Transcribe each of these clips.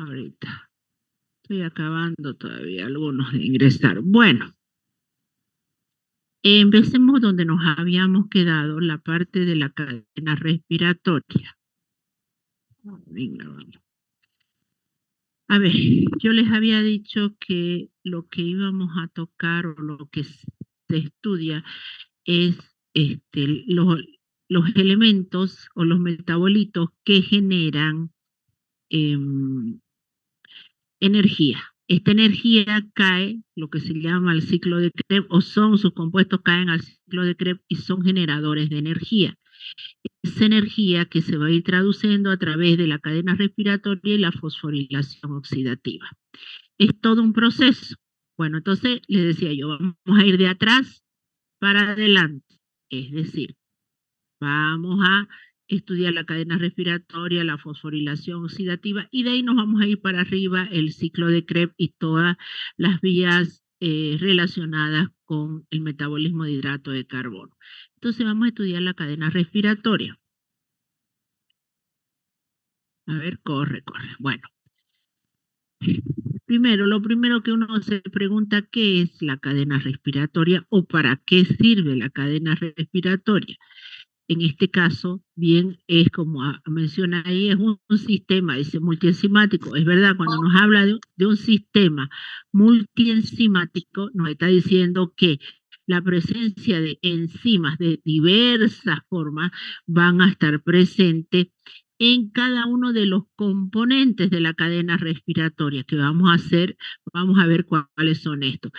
Ahorita estoy acabando todavía algunos de ingresar. Bueno, empecemos donde nos habíamos quedado, la parte de la cadena respiratoria. Venga, vamos. A ver, yo les había dicho que lo que íbamos a tocar o lo que se estudia es los elementos o los metabolitos que generan em, energía. Esta energía cae, lo que se llama el ciclo de Krebs, o son sus compuestos caen al ciclo de Krebs y son generadores de energía. Esa energía que se va a ir traduciendo a través de la cadena respiratoria y la fosforilación oxidativa. Es todo un proceso. Bueno, entonces les decía yo, vamos a ir de atrás para adelante. Es decir, vamos a estudiar la cadena respiratoria, la fosforilación oxidativa, y de ahí nos vamos a ir para arriba el ciclo de Krebs y todas las vías relacionadas con el metabolismo de hidrato de carbono. Entonces vamos a estudiar la cadena respiratoria. A ver, corre. Bueno, primero, lo primero que uno se pregunta, ¿qué es la cadena respiratoria o para qué sirve la cadena respiratoria? En este caso, bien, es como menciona ahí, es un sistema, dice multienzimático. Es verdad, cuando nos habla de un sistema multienzimático, nos está diciendo que la presencia de enzimas de diversas formas van a estar presentes en cada uno de los componentes de la cadena respiratoria que vamos a ver cuáles son estos.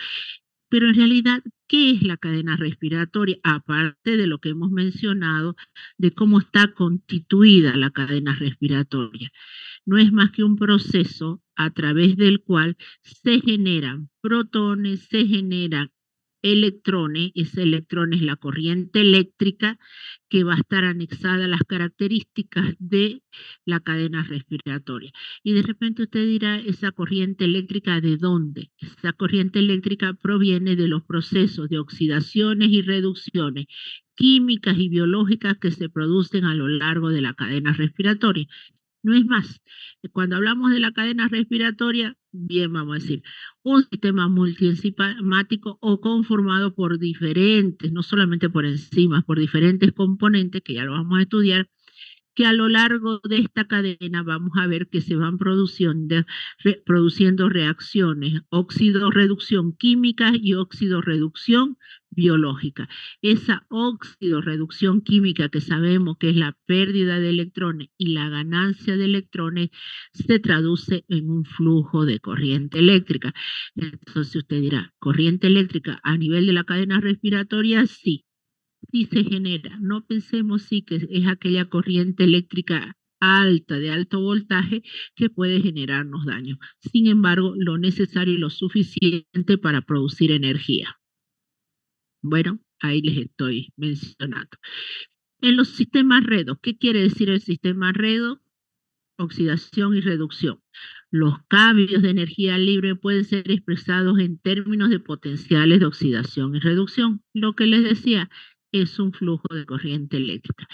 Pero en realidad, ¿qué es la cadena respiratoria? Aparte de lo que hemos mencionado, de cómo está constituida la cadena respiratoria. No es más que un proceso a través del cual se generan protones, se generan electrones, ese electrón es la corriente eléctrica que va a estar anexada a las características de la cadena respiratoria. Y de repente usted dirá, ¿esa corriente eléctrica de dónde? Esa corriente eléctrica proviene de los procesos de oxidaciones y reducciones químicas y biológicas que se producen a lo largo de la cadena respiratoria. No es más, cuando hablamos de la cadena respiratoria, bien vamos a decir, un sistema multienzimático o conformado por diferentes, no solamente por enzimas, por diferentes componentes, que ya lo vamos a estudiar, que a lo largo de esta cadena vamos a ver que se van produciendo reacciones, oxidorreducción química y oxidorreducción biológica. Esa oxidorreducción química que sabemos que es la pérdida de electrones y la ganancia de electrones se traduce en un flujo de corriente eléctrica. Entonces usted dirá, ¿corriente eléctrica a nivel de la cadena respiratoria? Sí, sí se genera. No pensemos sí que es aquella corriente eléctrica alta, de alto voltaje, que puede generarnos daño. Sin embargo, lo necesario y lo suficiente para producir energía. Bueno, ahí les estoy mencionando. En los sistemas redox, ¿qué quiere decir el sistema redox? Oxidación y reducción. Los cambios de energía libre pueden ser expresados en términos de potenciales de oxidación y reducción. Lo que les decía es un flujo de corriente eléctrica.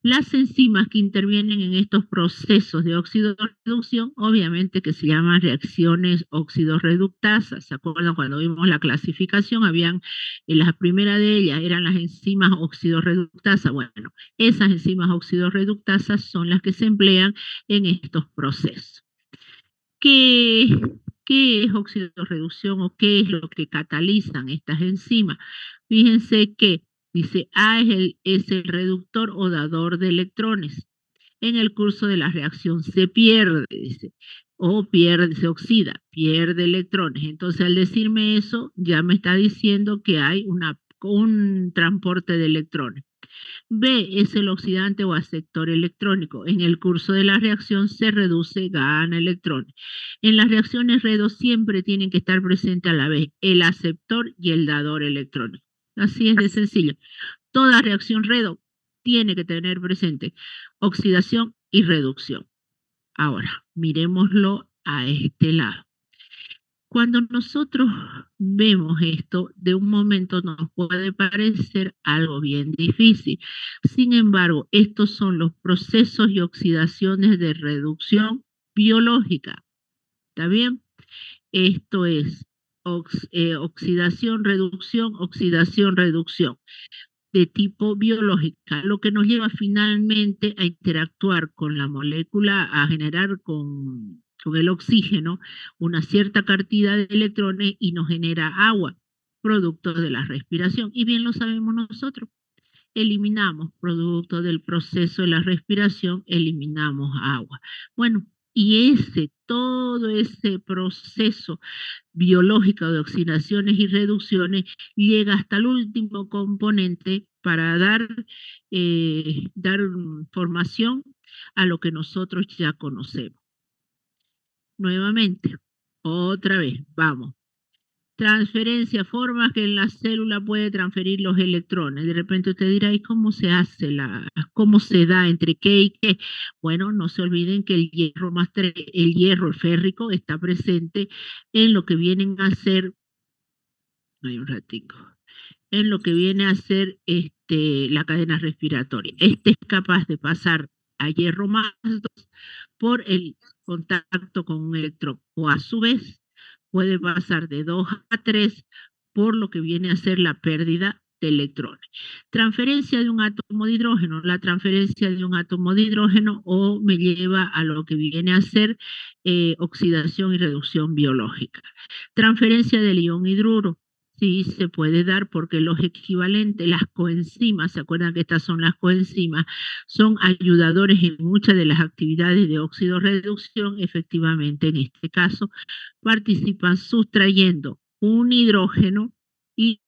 Las enzimas que intervienen en estos procesos de oxidorreducción, obviamente que se llaman reacciones oxidorreductasas. ¿Se acuerdan cuando vimos la clasificación? La primera de ellas eran las enzimas oxidorreductasas. Bueno, esas enzimas oxidorreductasas son las que se emplean en estos procesos. ¿Qué es oxidorreducción o qué es lo que catalizan estas enzimas? Fíjense que dice A es el reductor o dador de electrones. En el curso de la reacción se pierde, dice, se oxida, pierde electrones. Entonces, al decirme eso, ya me está diciendo que hay un transporte de electrones. B es el oxidante o aceptor electrónico. En el curso de la reacción se reduce, gana electrones. En las reacciones redox siempre tienen que estar presentes a la vez el aceptor y el dador electrónico. Así es de sencillo. Toda reacción redox tiene que tener presente oxidación y reducción. Ahora, miremoslo a este lado. Cuando nosotros vemos esto, de un momento nos puede parecer algo bien difícil. Sin embargo, estos son los procesos y oxidaciones de reducción biológica. ¿Está bien? Esto es oxidación, reducción de tipo biológica, lo que nos lleva finalmente a interactuar con la molécula, a generar con el oxígeno una cierta cantidad de electrones y nos genera agua, producto de la respiración. Y bien lo sabemos nosotros. Eliminamos producto del proceso de la respiración, eliminamos agua. Bueno, y todo ese proceso biológico de oxidaciones y reducciones llega hasta el último componente para dar formación a lo que nosotros ya conocemos. Nuevamente, otra vez, vamos. Transferencia, formas que la célula puede transferir los electrones. De repente usted dirá, ¿y cómo se hace cómo se da entre qué y qué? Bueno, no se olviden que el hierro férrico está presente en lo que vienen a ser, hay un ratico, en lo que viene a ser la cadena respiratoria. Este es capaz de pasar a hierro más 2 por el contacto con un electrón, o a su vez puede pasar de 2 a 3 por lo que viene a ser la pérdida de electrones. Transferencia de un átomo de hidrógeno. La transferencia de un átomo de hidrógeno o me lleva a lo que viene a ser oxidación y reducción biológica. Transferencia del ion hidruro. Sí, se puede dar porque los equivalentes, las coenzimas, ¿se acuerdan que estas son las coenzimas? Son ayudadores en muchas de las actividades de óxido-reducción. Efectivamente, en este caso, participan sustrayendo un hidrógeno y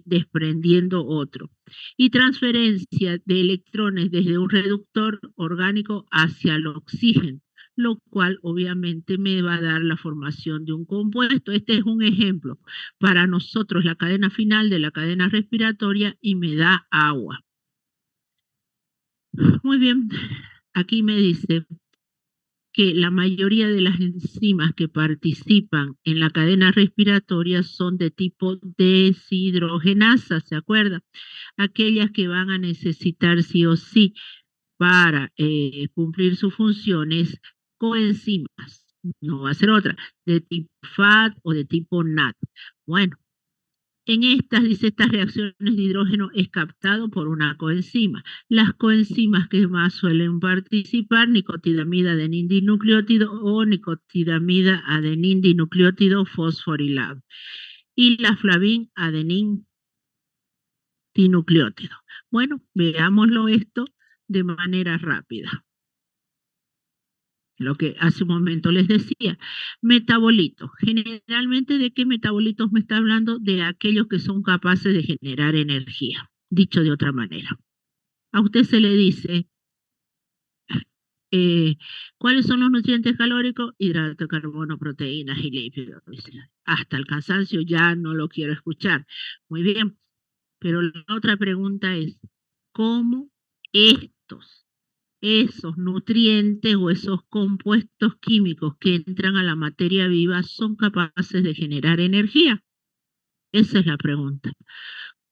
desprendiendo otro. Y transferencia de electrones desde un reductor orgánico hacia el oxígeno, lo cual obviamente me va a dar la formación de un compuesto. Este es un ejemplo. Para nosotros la cadena final de la cadena respiratoria y me da agua. Muy bien, aquí me dice que la mayoría de las enzimas que participan en la cadena respiratoria son de tipo deshidrogenasa, ¿se acuerda? Aquellas que van a necesitar sí o sí para cumplir sus funciones coenzimas, no va a ser otra, de tipo FAT o de tipo NAT. Bueno, en estas, dice, estas reacciones de hidrógeno es captado por una coenzima. Las coenzimas que más suelen participar, nicotinamida adenin dinucleótido o nicotinamida adenin dinucleótido fosforilado. Y la flavin adenin dinucleótido. Bueno, veámoslo esto de manera rápida. Lo que hace un momento les decía, metabolitos. Generalmente, ¿de qué metabolitos me está hablando? De aquellos que son capaces de generar energía, dicho de otra manera. A usted se le dice, ¿cuáles son los nutrientes calóricos? Hidrato de carbono, proteínas y lípidos. Hasta el cansancio ya no lo quiero escuchar. Muy bien, pero la otra pregunta es, ¿cómo esos nutrientes o esos compuestos químicos que entran a la materia viva son capaces de generar energía? Esa es la pregunta.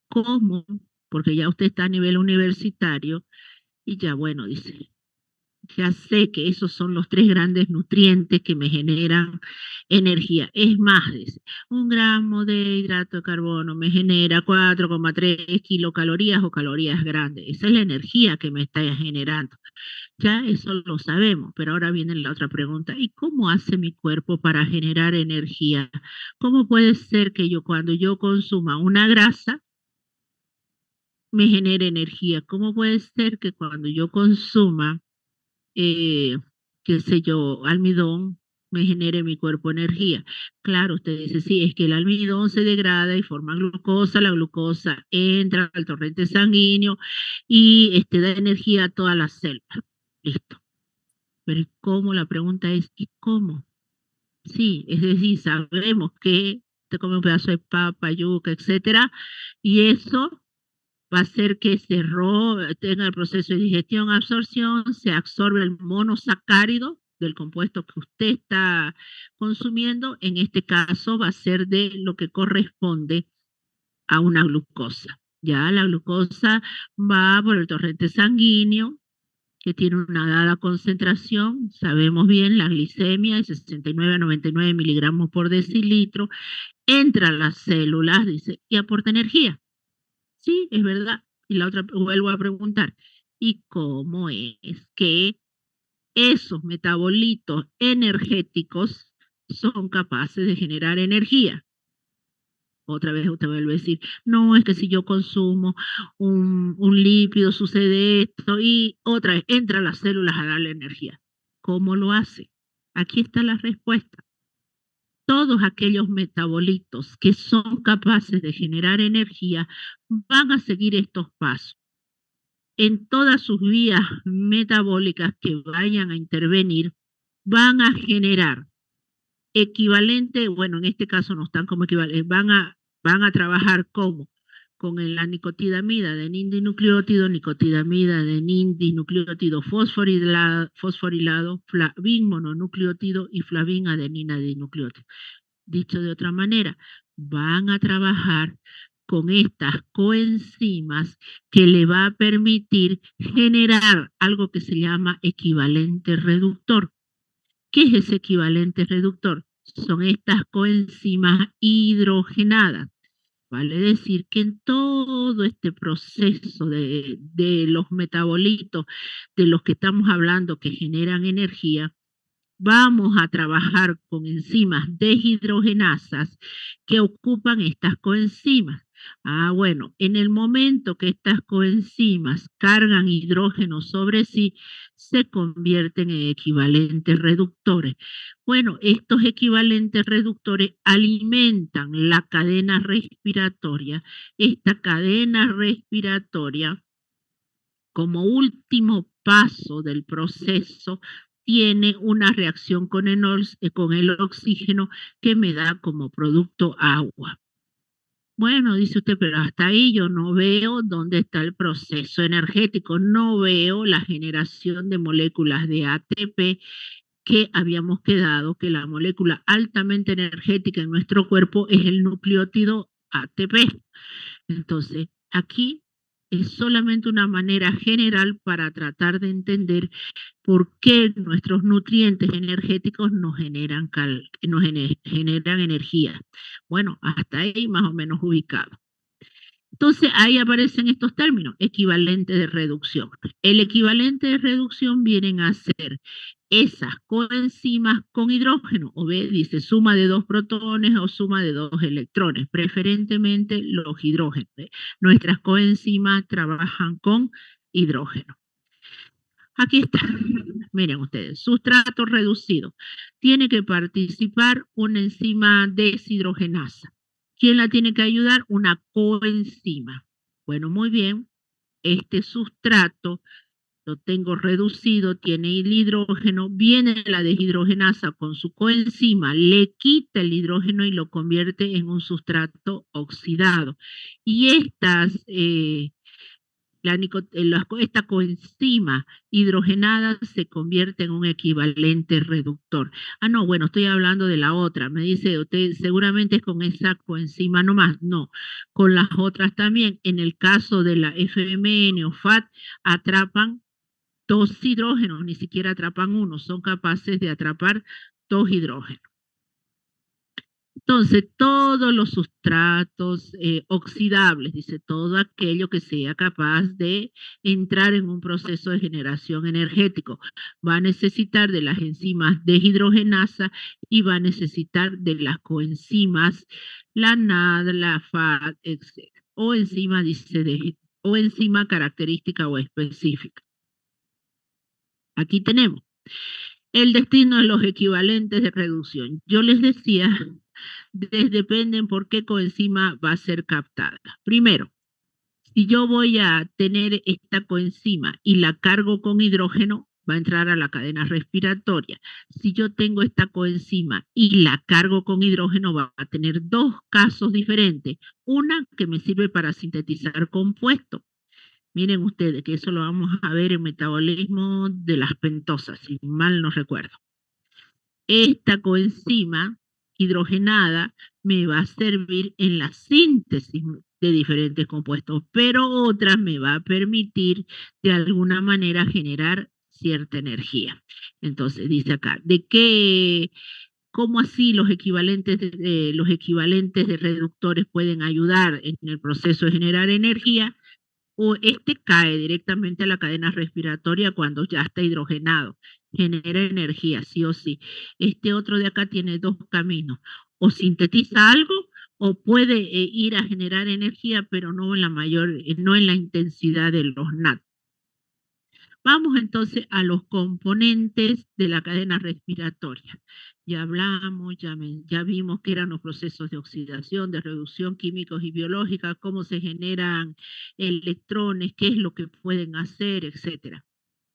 ¿Cómo? Porque ya usted está a nivel universitario y ya, bueno, dice, ya sé que esos son los 3 grandes nutrientes que me generan energía. Es más, dice, 1 gramo de hidrato de carbono me genera 4,3 kilocalorías o calorías grandes. Esa es la energía que me está generando. Ya eso lo sabemos, pero ahora viene la otra pregunta. ¿Y cómo hace mi cuerpo para generar energía? ¿Cómo puede ser que cuando yo consuma una grasa, me genere energía? ¿Cómo puede ser que cuando yo consuma, eh, qué sé yo, almidón, me genere mi cuerpo energía? Claro, usted dice, sí, es que el almidón se degrada y forma glucosa, la glucosa entra al torrente sanguíneo y da energía a todas las células. Listo. Pero ¿y cómo? La pregunta es, ¿y cómo? Sí, es decir, sabemos que te come un pedazo de papa, yuca, etcétera, y eso va a hacer que tenga el proceso de digestión, absorción, se absorbe el monosacárido del compuesto que usted está consumiendo. En este caso va a ser de lo que corresponde a una glucosa. Ya la glucosa va por el torrente sanguíneo, que tiene una dada concentración, sabemos bien, la glicemia de 69 a 99 miligramos por decilitro, entra a las células, dice, y aporta energía. Sí, es verdad. Y la otra, vuelvo a preguntar, ¿y cómo es que esos metabolitos energéticos son capaces de generar energía? Otra vez usted vuelve a decir, no, es que si yo consumo un lípido sucede esto y otra vez entra a las células a darle energía. ¿Cómo lo hace? Aquí está la respuesta. Todos aquellos metabolitos que son capaces de generar energía van a seguir estos pasos. En todas sus vías metabólicas que vayan a intervenir, van a generar equivalente, bueno, en este caso no están como equivalentes, van a trabajar como con la nicotinamida de nindinucleótido, nicotinamida de nindinucleótido fosforilado, flavin mononucleótido y flavin adenina dinucleótido. Dicho de otra manera, van a trabajar con estas coenzimas que le va a permitir generar algo que se llama equivalente reductor. ¿Qué es ese equivalente reductor? Son estas coenzimas hidrogenadas. Vale decir que en todo este proceso de los metabolitos de los que estamos hablando que generan energía, vamos a trabajar con enzimas deshidrogenasas que ocupan estas coenzimas. Bueno, en el momento que estas coenzimas cargan hidrógeno sobre sí, se convierten en equivalentes reductores. Bueno, estos equivalentes reductores alimentan la cadena respiratoria. Esta cadena respiratoria, como último paso del proceso, tiene una reacción con el oxígeno que me da como producto agua. Bueno, dice usted, pero hasta ahí yo no veo dónde está el proceso energético, no veo la generación de moléculas de ATP que habíamos quedado, que la molécula altamente energética en nuestro cuerpo es el nucleótido ATP. Entonces, aquí es solamente una manera general para tratar de entender por qué nuestros nutrientes energéticos nos generan energía. Bueno, hasta ahí más o menos ubicado. Entonces ahí aparecen estos términos, equivalente de reducción. El equivalente de reducción vienen a ser esas coenzimas con hidrógeno, o ve, dice suma de 2 protones o suma de 2 electrones, preferentemente los hidrógenos. Nuestras coenzimas trabajan con hidrógeno. Aquí está, miren ustedes, sustrato reducido. Tiene que participar una enzima deshidrogenasa. ¿Quién la tiene que ayudar? Una coenzima. Bueno, muy bien, este sustrato lo tengo reducido, tiene el hidrógeno, viene la deshidrogenasa con su coenzima, le quita el hidrógeno y lo convierte en un sustrato oxidado. Y esta coenzima hidrogenada se convierte en un equivalente reductor. No, bueno, estoy hablando de la otra. Me dice usted, seguramente es con esa coenzima nomás. No, con las otras también. En el caso de la FMN o FAT, atrapan 2 hidrógenos, ni siquiera atrapan uno, son capaces de atrapar 2 hidrógenos. Entonces, todos los sustratos oxidables, dice, todo aquello que sea capaz de entrar en un proceso de generación energético, va a necesitar de las enzimas deshidrogenasa y va a necesitar de las coenzimas, la NAD, la FAD, etc. O enzima, dice, o enzima característica o específica. Aquí tenemos el destino de los equivalentes de reducción. Yo les decía, dependen por qué coenzima va a ser captada. Primero, si yo voy a tener esta coenzima y la cargo con hidrógeno, va a entrar a la cadena respiratoria. Si yo tengo esta coenzima y la cargo con hidrógeno, va a tener 2 casos diferentes. Una que me sirve para sintetizar compuestos. Miren ustedes que eso lo vamos a ver en metabolismo de las pentosas, si mal no recuerdo. Esta coenzima hidrogenada me va a servir en la síntesis de diferentes compuestos, pero otras me va a permitir de alguna manera generar cierta energía. Entonces dice acá, ¿de qué, cómo así los equivalentes de reductores pueden ayudar en el proceso de generar energía? O este cae directamente a la cadena respiratoria cuando ya está hidrogenado, genera energía, sí o sí. Este otro de acá tiene dos caminos, o sintetiza algo o puede ir a generar energía, pero no en la mayor, no en la intensidad de los NAT. Vamos entonces a los componentes de la cadena respiratoria. Ya hablamos, ya vimos que eran los procesos de oxidación, de reducción químicos y biológica, cómo se generan electrones, qué es lo que pueden hacer, etcétera.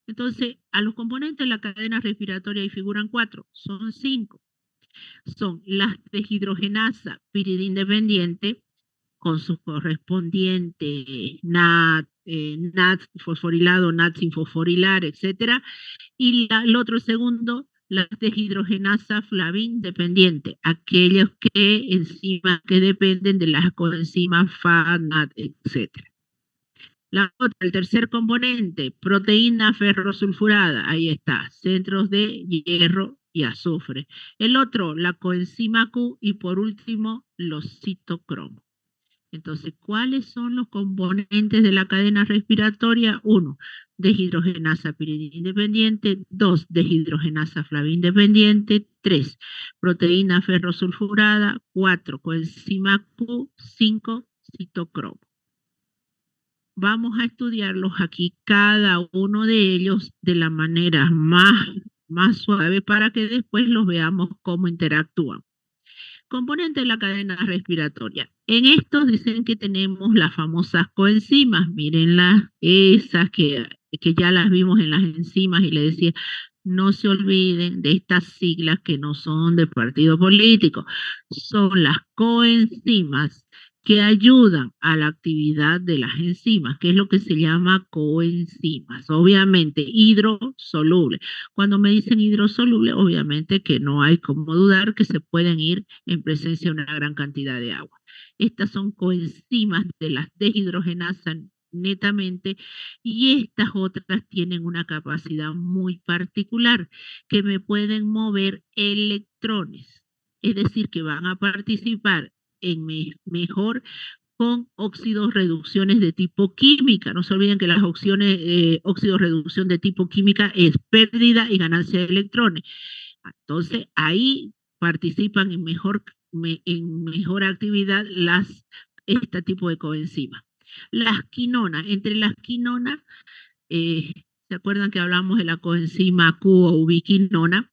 Entonces, a los componentes de la cadena respiratoria ahí figuran cuatro, son cinco. Son la deshidrogenasa piridindependiente, con su correspondiente NAT fosforilado, NAT sin fosforilar, etcétera, y el otro segundo, la deshidrogenasa flavin dependiente, aquellos que enzimas que dependen de las coenzimas FA, NAT, etcétera. La otra, el tercer componente, proteína ferrosulfurada, ahí está, centros de hierro y azufre. El otro, la coenzima Q y por último, los citocromos. Entonces, ¿cuáles son los componentes de la cadena respiratoria? Uno, deshidrogenasa piridina independiente. Dos, deshidrogenasa flavina independiente. Tres, proteína ferrosulfurada. Cuatro, coenzima Q. Cinco, citocromo. Vamos a estudiarlos aquí, cada uno de ellos, de la manera más suave para que después los veamos cómo interactúan. Componente de la cadena respiratoria. En estos dicen que tenemos las famosas coenzimas, mírenlas, esas que ya las vimos en las enzimas y le decía, no se olviden de estas siglas que no son de partido político, son las coenzimas que ayudan a la actividad de las enzimas, que es lo que se llama coenzimas, obviamente hidrosolubles. Cuando me dicen hidrosoluble, obviamente que no hay como dudar que se pueden ir en presencia de una gran cantidad de agua. Estas son coenzimas de las deshidrogenasas netamente, y estas otras tienen una capacidad muy particular, que me pueden mover electrones, es decir, que van a participar en mejor con óxidos reducciones de tipo química. No se olviden que las opciones óxido reducción de tipo química es pérdida y ganancia de electrones. Entonces, ahí participan en mejor actividad este tipo de coenzimas. Las quinonas, entre las quinonas, ¿se acuerdan que hablamos de la coenzima Q o ubiquinona?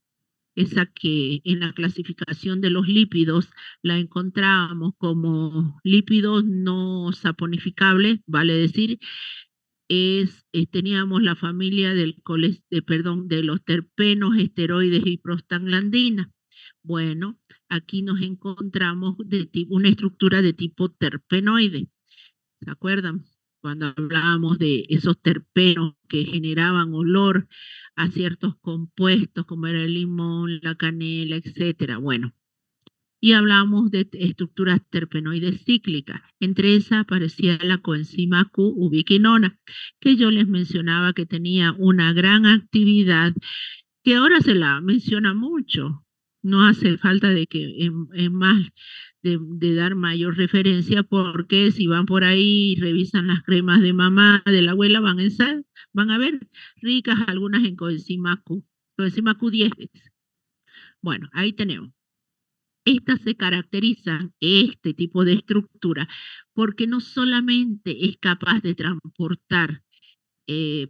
Esa que en la clasificación de los lípidos la encontramos como lípidos no saponificables, vale decir, teníamos la familia de los terpenos, esteroides y prostaglandina. Bueno, aquí nos encontramos una estructura de tipo terpenoide. ¿Se acuerdan? Cuando hablábamos de esos terpenos que generaban olor a ciertos compuestos, como era el limón, la canela, etcétera. Bueno, y hablamos de estructuras terpenoides cíclicas. Entre esas aparecía la coenzima Q ubiquinona, que yo les mencionaba que tenía una gran actividad, que ahora se la menciona mucho. No hace falta de que en más de dar mayor referencia, porque si van por ahí y revisan las cremas de mamá, de la abuela, van a ver ricas algunas en coenzima Q, coenzima Q10. Bueno, ahí tenemos. Estas se caracterizan, este tipo de estructura, porque no solamente es capaz de transportar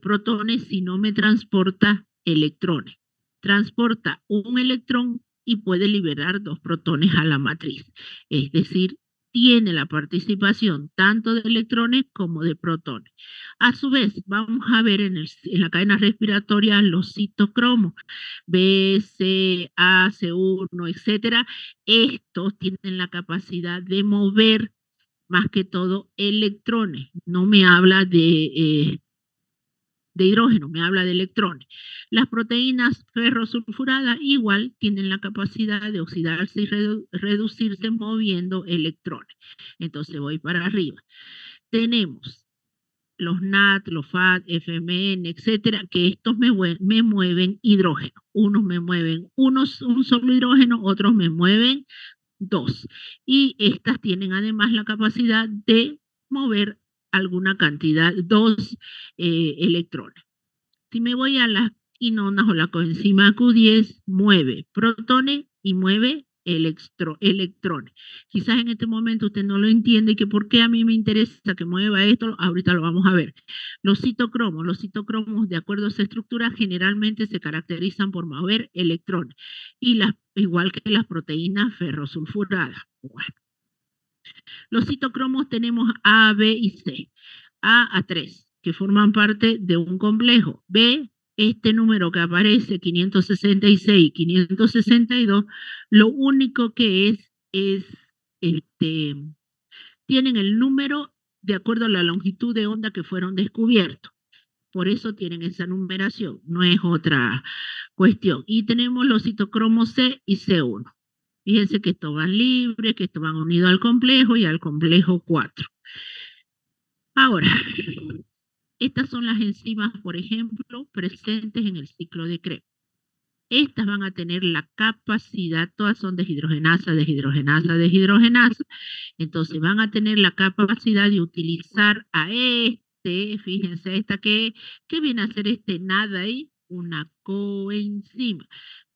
protones, sino me transporta electrones. Transporta un electrón y puede liberar dos protones a la matriz. Es decir, tiene la participación tanto de electrones como de protones. A su vez, vamos a ver en la cadena respiratoria los citocromos, B, C, A, C1, etcétera. Estos tienen la capacidad de mover más que todo electrones. No me habla de de hidrógeno, me habla de electrones. Las proteínas ferrosulfuradas igual tienen la capacidad de oxidarse y reducirse moviendo electrones. Entonces voy para arriba. Tenemos los NAT, los FAT, FMN, etcétera, que estos me mueven hidrógeno. Unos me mueven un solo hidrógeno, otros me mueven dos. Y estas tienen además la capacidad de mover alguna cantidad, dos electrones. Si me voy a las quinonas o la coenzima Q10, mueve protones y mueve electrones. Quizás en este momento usted no lo entiende, que por qué a mí me interesa que mueva esto, ahorita lo vamos a ver. Los citocromos de acuerdo a esa estructura generalmente se caracterizan por mover electrones, y igual que las proteínas ferrosulfuradas. Bueno, los citocromos tenemos A, B y C. A 3, que forman parte de un complejo. B, este número que aparece, 566, 562, lo único que tienen el número de acuerdo a la longitud de onda que fueron descubiertos. Por eso tienen esa numeración, no es otra cuestión. Y tenemos los citocromos C y C1. Fíjense que estos van libres, que estos van unidos al complejo y al complejo 4. Ahora, estas son las enzimas, por ejemplo, presentes en el ciclo de Krebs. Estas van a tener la capacidad, todas son deshidrogenasa, deshidrogenasa, deshidrogenasa, entonces van a tener la capacidad de utilizar a fíjense, ¿qué viene a hacer nada ahí? Una coenzima.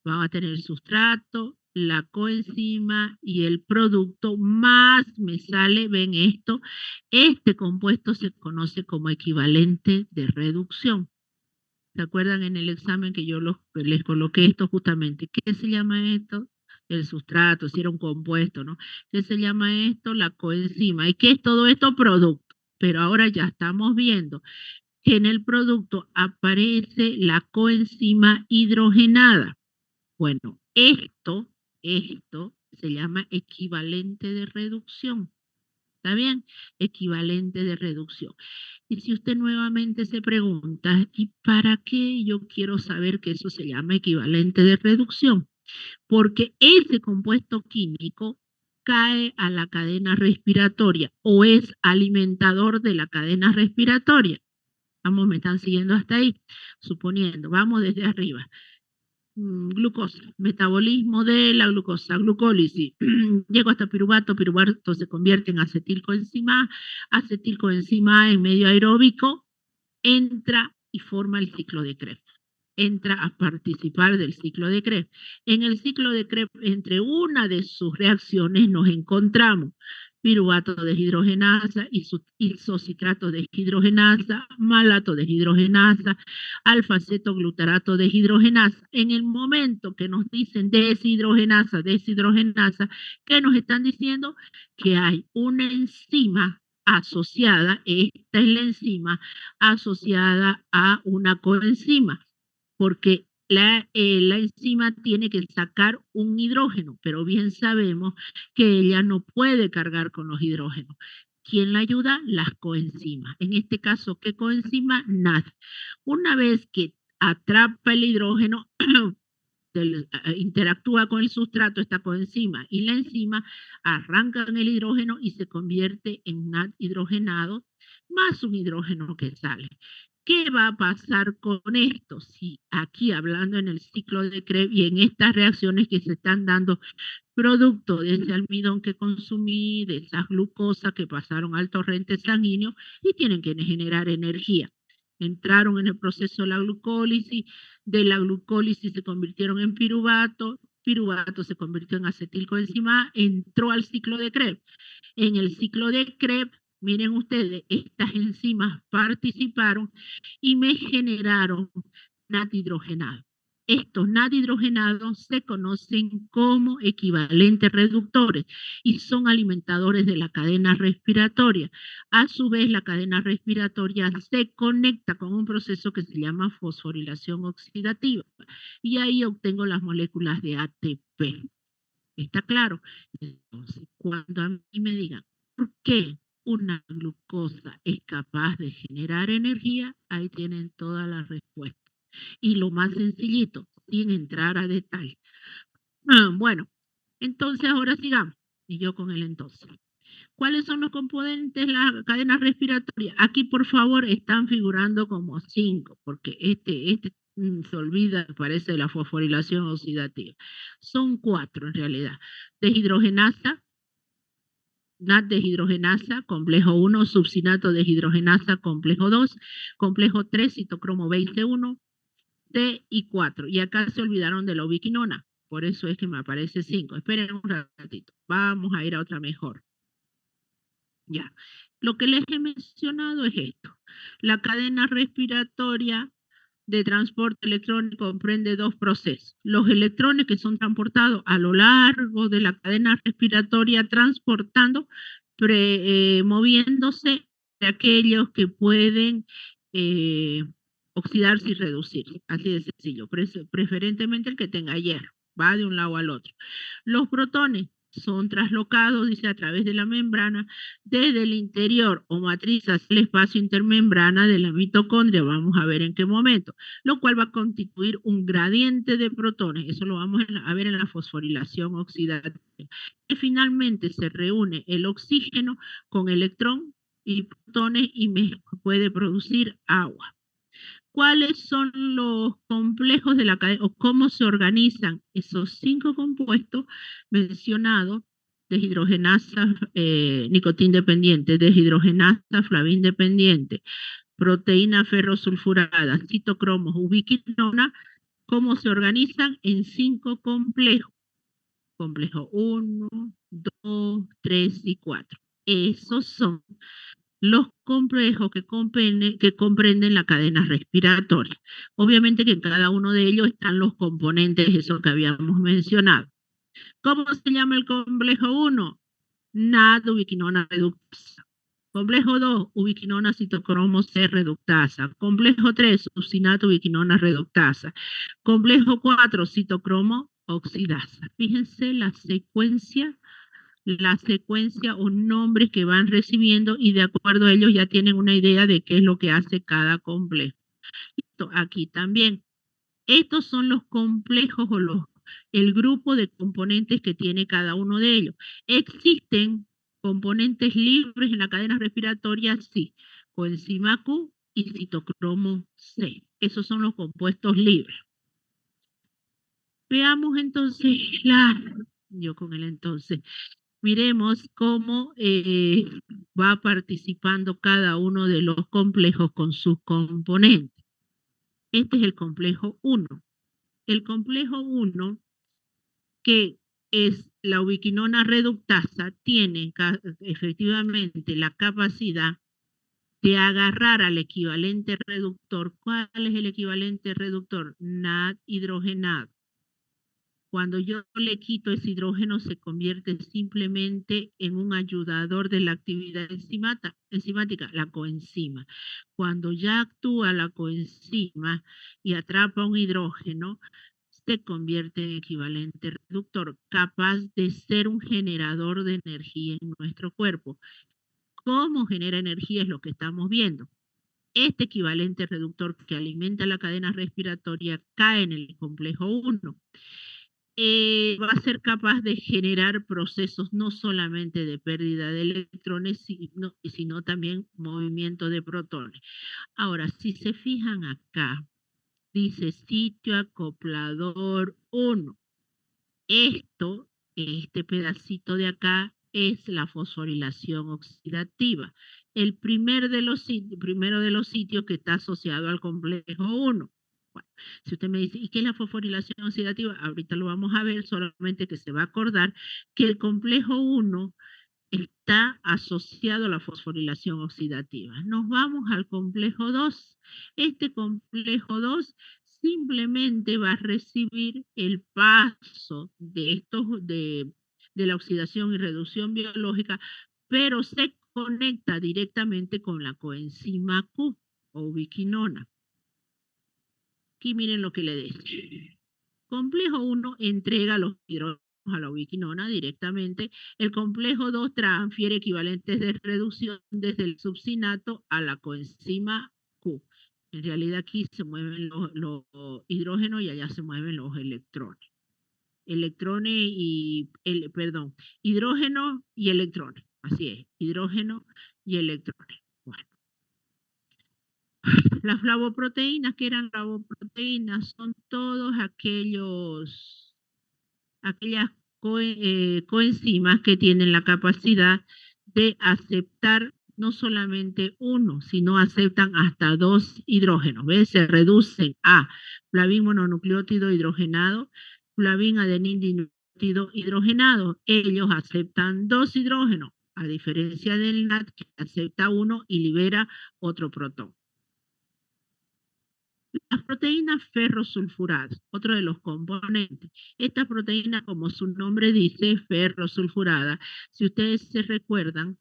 Van a tener el sustrato, la coenzima y el producto, más me sale, ven esto, este compuesto se conoce como equivalente de reducción. ¿Se acuerdan en el examen que yo les coloqué esto justamente? ¿Qué se llama esto? El sustrato, si era un compuesto, ¿no? ¿Qué se llama esto? La coenzima. ¿Y qué es todo esto? Producto. Pero ahora ya estamos viendo que en el producto aparece la coenzima hidrogenada. Bueno, esto se llama equivalente de reducción. ¿Está bien? Equivalente de reducción. Y si usted nuevamente se pregunta, ¿y para qué yo quiero saber que eso se llama equivalente de reducción? Porque ese compuesto químico cae a la cadena respiratoria o es alimentador de la cadena respiratoria. Vamos, me están siguiendo hasta ahí. Suponiendo, vamos desde arriba. Glucosa, metabolismo de la glucosa, glucólisis, llego hasta piruvato, piruvato se convierte en acetilcoenzima, acetilcoenzima en medio aeróbico, entra y forma el ciclo de Krebs, entra a participar del ciclo de Krebs. En el ciclo de Krebs, entre una de sus reacciones nos encontramos piruvato de deshidrogenasa, isocitrato de deshidrogenasa, malato de deshidrogenasa, alfa-cetoglutarato de deshidrogenasa. En el momento que nos dicen deshidrogenasa, deshidrogenasa, ¿qué nos están diciendo? Que hay una enzima asociada, esta es la enzima asociada a una coenzima, porque la enzima tiene que sacar un hidrógeno, pero bien sabemos que ella no puede cargar con los hidrógenos. ¿Quién la ayuda? Las coenzimas. En este caso, ¿qué coenzima? NAD. Una vez que atrapa el hidrógeno, interactúa con el sustrato, esta coenzima y la enzima arrancan el hidrógeno y se convierte en NAD hidrogenado más un hidrógeno que sale. ¿Qué va a pasar con esto? Si aquí hablando en el ciclo de Krebs y en estas reacciones que se están dando producto de ese almidón que consumí, de esas glucosas que pasaron al torrente sanguíneo y tienen que generar energía. Entraron en el proceso de la glucólisis, de la glucólisis se convirtieron en piruvato, piruvato se convirtió en acetilcoenzima, entró al ciclo de Krebs. En el ciclo de Krebs, miren ustedes, estas enzimas participaron y me generaron NAD hidrogenado. Estos NAD hidrogenados se conocen como equivalentes reductores y son alimentadores de la cadena respiratoria. A su vez, la cadena respiratoria se conecta con un proceso que se llama fosforilación oxidativa y ahí obtengo las moléculas de ATP. ¿Está claro? Entonces, cuando a mí me digan, ¿por qué una glucosa es capaz de generar energía, ahí tienen toda la respuesta. Y lo más sencillito, sin entrar a detalle. Bueno, entonces ahora sigamos. Y yo con el entonces. ¿Cuáles son los componentes de la cadena respiratoria? Aquí, por favor, están figurando como 5, porque se olvida, parece, de la fosforilación oxidativa. Son 4 en realidad. Deshidrogenasa, NAT deshidrogenasa, complejo 1, succinato deshidrogenasa, complejo 2, complejo 3, citocromo BC1, C y 4. Y acá se olvidaron de la ubiquinona. Por eso es que me aparece 5. Esperen un ratito. Vamos a ir a otra mejor. Ya. Lo que les he mencionado es esto. La cadena respiratoria de transporte electrónico comprende 2 procesos. Los electrones que son transportados a lo largo de la cadena respiratoria, transportando, moviéndose de aquellos que pueden eh, oxidarse y reducirse. Así de sencillo. Preferentemente el que tenga hierro. Va de un lado al otro. Los protones son traslocados, dice, a través de la membrana desde el interior o matriz hacia el espacio intermembrana de la mitocondria, vamos a ver en qué momento, lo cual va a constituir un gradiente de protones, eso lo vamos a ver en la fosforilación oxidativa. Y finalmente se reúne el oxígeno con electrón y protones y puede producir agua. ¿Cuáles son los complejos de la cadena o cómo se organizan esos 5 compuestos mencionados? Deshidrogenasa, nicotín dependiente, deshidrogenasa, flavin dependiente, proteína ferrosulfurada, citocromos, ubiquinona, ¿cómo se organizan? En 5 complejos. Complejo 1, 2, 3 y 4. Esos son los complejos que comprenden la cadena respiratoria. Obviamente que en cada uno de ellos están los componentes, eso que habíamos mencionado. ¿Cómo se llama el complejo 1? NAD ubiquinona reductasa. Complejo 2, ubiquinona citocromo C reductasa. Complejo 3, succinato ubiquinona reductasa. Complejo 4, citocromo oxidasa. Fíjense la secuencia o nombres que van recibiendo y de acuerdo a ellos ya tienen una idea de qué es lo que hace cada complejo. Aquí también. Estos son los complejos o el grupo de componentes que tiene cada uno de ellos. ¿Existen componentes libres en la cadena respiratoria? Sí. Coenzima Q y citocromo C. Esos son los compuestos libres. Veamos entonces yo con el entonces. Miremos cómo va participando cada uno de los complejos con sus componentes. Este es el complejo 1. El complejo 1, que es la ubiquinona reductasa, tiene efectivamente la capacidad de agarrar al equivalente reductor. ¿Cuál es el equivalente reductor? NAD hidrogenado. Cuando yo le quito ese hidrógeno, se convierte simplemente en un ayudador de la actividad enzimática, la coenzima. Cuando ya actúa la coenzima y atrapa un hidrógeno, se convierte en equivalente reductor, capaz de ser un generador de energía en nuestro cuerpo. ¿Cómo genera energía? Es lo que estamos viendo. Este equivalente reductor que alimenta la cadena respiratoria cae en el complejo 1. Va a ser capaz de generar procesos no solamente de pérdida de electrones, sino también movimiento de protones. Ahora, si se fijan acá, dice sitio acoplador 1. Este pedacito de acá es la fosforilación oxidativa. El primero de los sitios que está asociado al complejo 1. Bueno, si usted me dice, ¿y qué es la fosforilación oxidativa? Ahorita lo vamos a ver, solamente que se va a acordar que el complejo 1 está asociado a la fosforilación oxidativa. Nos vamos al complejo 2. Este complejo 2 simplemente va a recibir el paso de la oxidación y reducción biológica, pero se conecta directamente con la coenzima Q o ubiquinona. Aquí miren lo que le dice. Complejo 1 entrega los hidrógenos a la ubiquinona directamente. El complejo 2 transfiere equivalentes de reducción desde el succinato a la coenzima Q. En realidad aquí se mueven los hidrógenos y allá se mueven los electrones. Perdón, hidrógeno y electrones. Así es, hidrógeno y electrones. Bueno, las flavoproteínas, ¿qué eran flavoproteínas? Son todos aquellas coenzimas que tienen la capacidad de aceptar no solamente uno, sino aceptan hasta dos hidrógenos. ¿Ves? Se reducen a flavin mononucleótido hidrogenado, flavin adenín dinucleótido hidrogenado. Ellos aceptan dos hidrógenos, a diferencia del NAD que acepta uno y libera otro protón. Las proteínas ferrosulfuradas, otro de los componentes. Esta proteína, como su nombre dice, ferrosulfurada, si ustedes se recuerdan,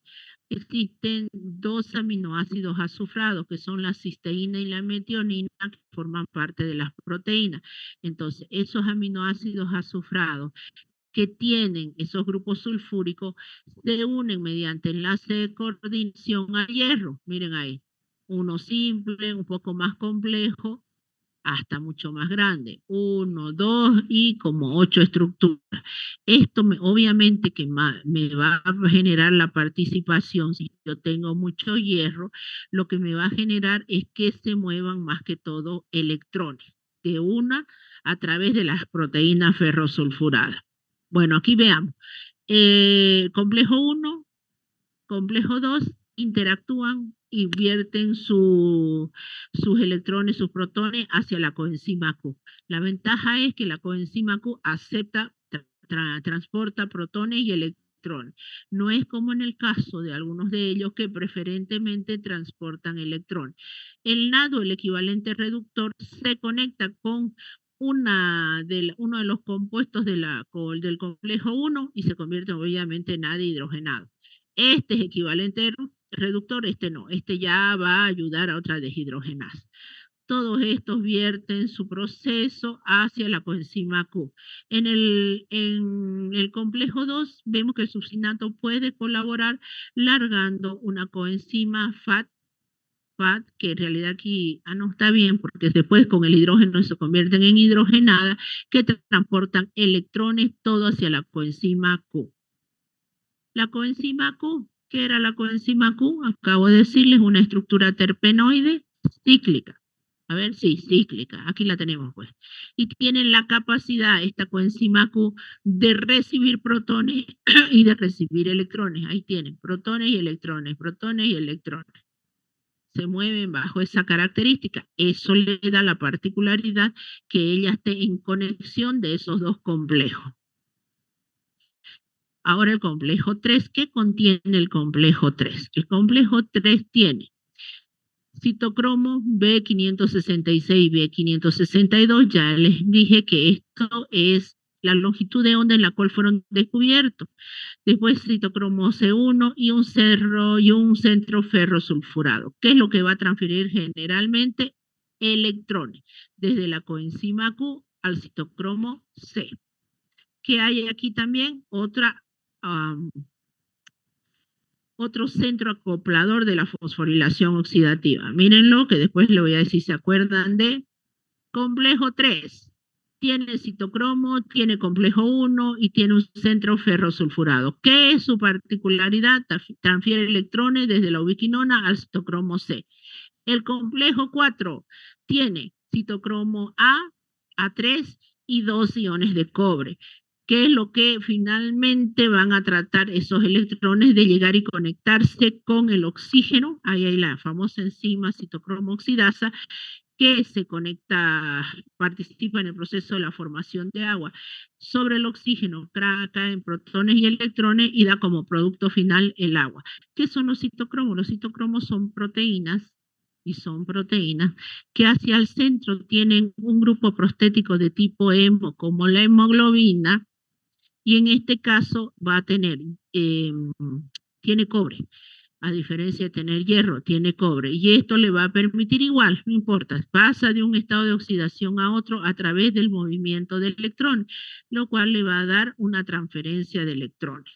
existen dos aminoácidos azufrados, que son la cisteína y la metionina, que forman parte de las proteínas. Entonces, esos aminoácidos azufrados que tienen esos grupos sulfúricos se unen mediante enlace de coordinación a hierro. Miren ahí, uno simple, un poco más complejo, hasta mucho más grande, 1, 2 y como 8 estructuras. Esto obviamente que me va a generar la participación, si yo tengo mucho hierro, lo que me va a generar es que se muevan más que todo electrones, de una a través de las proteínas ferrosulfuradas. Bueno, aquí veamos. Complejo 1, complejo 2 interactúan y vierten sus electrones, sus protones hacia la coenzima Q. La ventaja es que la coenzima Q acepta, transporta protones y electrones. No es como en el caso de algunos de ellos que preferentemente transportan electrones. El NAD, el equivalente reductor, se conecta con uno de los compuestos del complejo 1 y se convierte obviamente en NAD hidrogenado. Este es equivalente reductor, este no. Este ya va a ayudar a otra deshidrogenasa. Todos estos vierten su proceso hacia la coenzima Q. En el complejo 2 vemos que el succinato puede colaborar largando una coenzima FAT, que en realidad aquí no está bien porque después con el hidrógeno se convierten en hidrogenada, que transportan electrones todo hacia la coenzima Q. La coenzima Q, ¿qué era la coenzima Q? Acabo de decirles una estructura terpenoide cíclica. A ver, sí, cíclica, aquí la tenemos pues. Y tienen la capacidad, esta coenzima Q, de recibir protones y de recibir electrones. Ahí tienen, protones y electrones, protones y electrones. Se mueven bajo esa característica. Eso le da la particularidad que ella esté en conexión de esos dos complejos. Ahora el complejo 3, ¿qué contiene el complejo 3? El complejo 3 tiene citocromo B566, B562, ya les dije que esto es la longitud de onda en la cual fueron descubiertos. Después citocromo C1 y un centro ferrosulfurado. ¿Qué es lo que va a transferir generalmente? Electrones, desde la coenzima Q al citocromo C. ¿Qué hay aquí también? Otro centro acoplador de la fosforilación oxidativa. Mírenlo, que después le voy a decir si se acuerdan de complejo 3. Tiene citocromo, tiene complejo 1 y tiene un centro ferrosulfurado. ¿Qué es su particularidad? Transfiere electrones desde la ubiquinona al citocromo C. El complejo 4 tiene citocromo A, A3 y 2 iones de cobre. ¿Qué es lo que finalmente van a tratar esos electrones de llegar y conectarse con el oxígeno? Ahí hay la famosa enzima citocromo oxidasa que se conecta, participa en el proceso de la formación de agua. Sobre el oxígeno caen protones y electrones y da como producto final el agua. ¿Qué son los citocromos? Los citocromos son proteínas que hacia el centro tienen un grupo prostético de tipo hemo, como la hemoglobina, y en este caso va a tener, tiene cobre. A diferencia de tener hierro, tiene cobre. Y esto le va a permitir igual, no importa, pasa de un estado de oxidación a otro a través del movimiento del electrón, lo cual le va a dar una transferencia de electrones.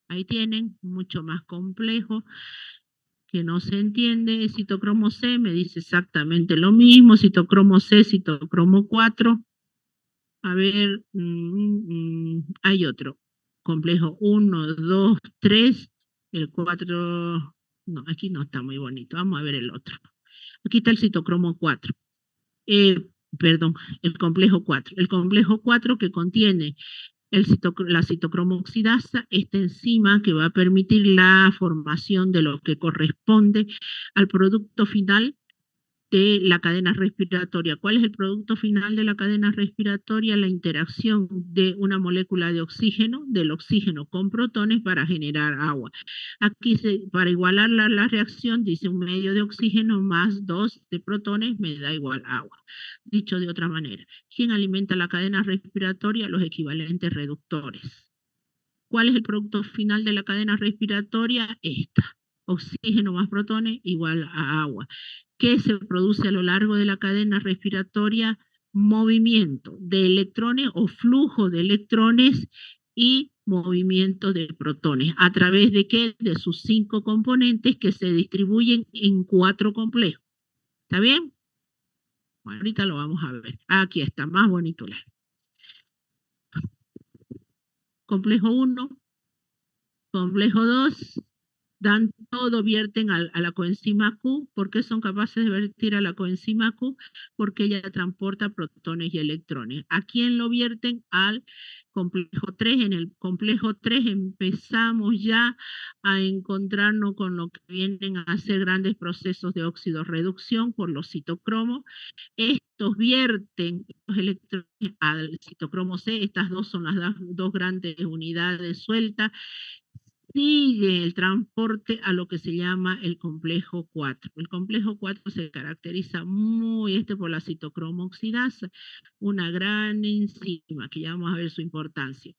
Ahí tienen, mucho más complejo, que no se entiende. Citocromo C me dice exactamente lo mismo, citocromo C, citocromo 4. A ver, hay otro. Complejo 1, 2, 3, el 4. No, aquí no está muy bonito. Vamos a ver el otro. Aquí está el citocromo 4. Eh, Perdón, el complejo 4. El complejo 4 que contiene la citocromo oxidasa, esta enzima que va a permitir la formación de lo que corresponde al producto final de la cadena respiratoria. ¿Cuál es el producto final de la cadena respiratoria? La interacción de una molécula de oxígeno, del oxígeno con protones para generar agua. Aquí para igualar la reacción, dice un medio de oxígeno más 2 de protones me da igual agua. Dicho de otra manera, ¿quién alimenta la cadena respiratoria? Los equivalentes reductores. ¿Cuál es el producto final de la cadena respiratoria? Esta. Oxígeno más protones igual a agua. ¿Qué se produce a lo largo de la cadena respiratoria? Movimiento de electrones o flujo de electrones y movimiento de protones. ¿A través de qué? De sus 5 componentes que se distribuyen en 4 complejos. ¿Está bien? Bueno, ahorita lo vamos a ver. Aquí está, más bonito. Complejo 1, complejo 2, dan todo, vierten a la coenzima Q. ¿Por qué son capaces de vertir a la coenzima Q? Porque ella transporta protones y electrones. ¿A quién lo vierten? Al complejo 3. En el complejo 3 empezamos ya a encontrarnos con lo que vienen a ser grandes procesos de óxido-reducción por los citocromos. Estos vierten los electrones al citocromo C. Estas dos son las dos grandes unidades sueltas. Sigue el transporte a lo que se llama el complejo 4. El complejo 4 se caracteriza muy por la citocromo oxidasa, una gran enzima que ya vamos a ver su importancia.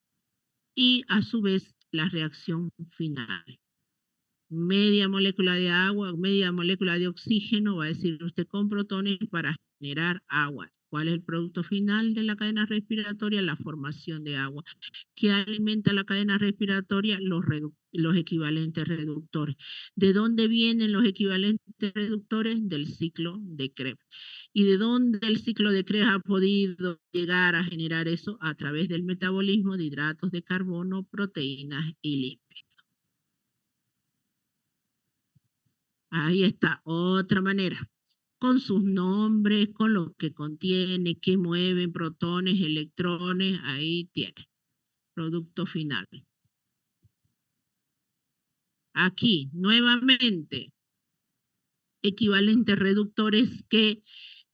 Y a su vez la reacción final. Media molécula de agua, media molécula de oxígeno, va a decir usted con protones para generar agua. ¿Cuál es el producto final de la cadena respiratoria? La formación de agua. ¿Qué alimenta la cadena respiratoria? Los equivalentes reductores. ¿De dónde vienen los equivalentes reductores? Del ciclo de Krebs. ¿Y de dónde el ciclo de Krebs ha podido llegar a generar eso? A través del metabolismo de hidratos de carbono, proteínas y lípidos. Ahí está, otra manera, con sus nombres, con lo que contiene, que mueven protones, electrones, ahí tiene, producto final. Aquí, nuevamente, equivalentes reductores que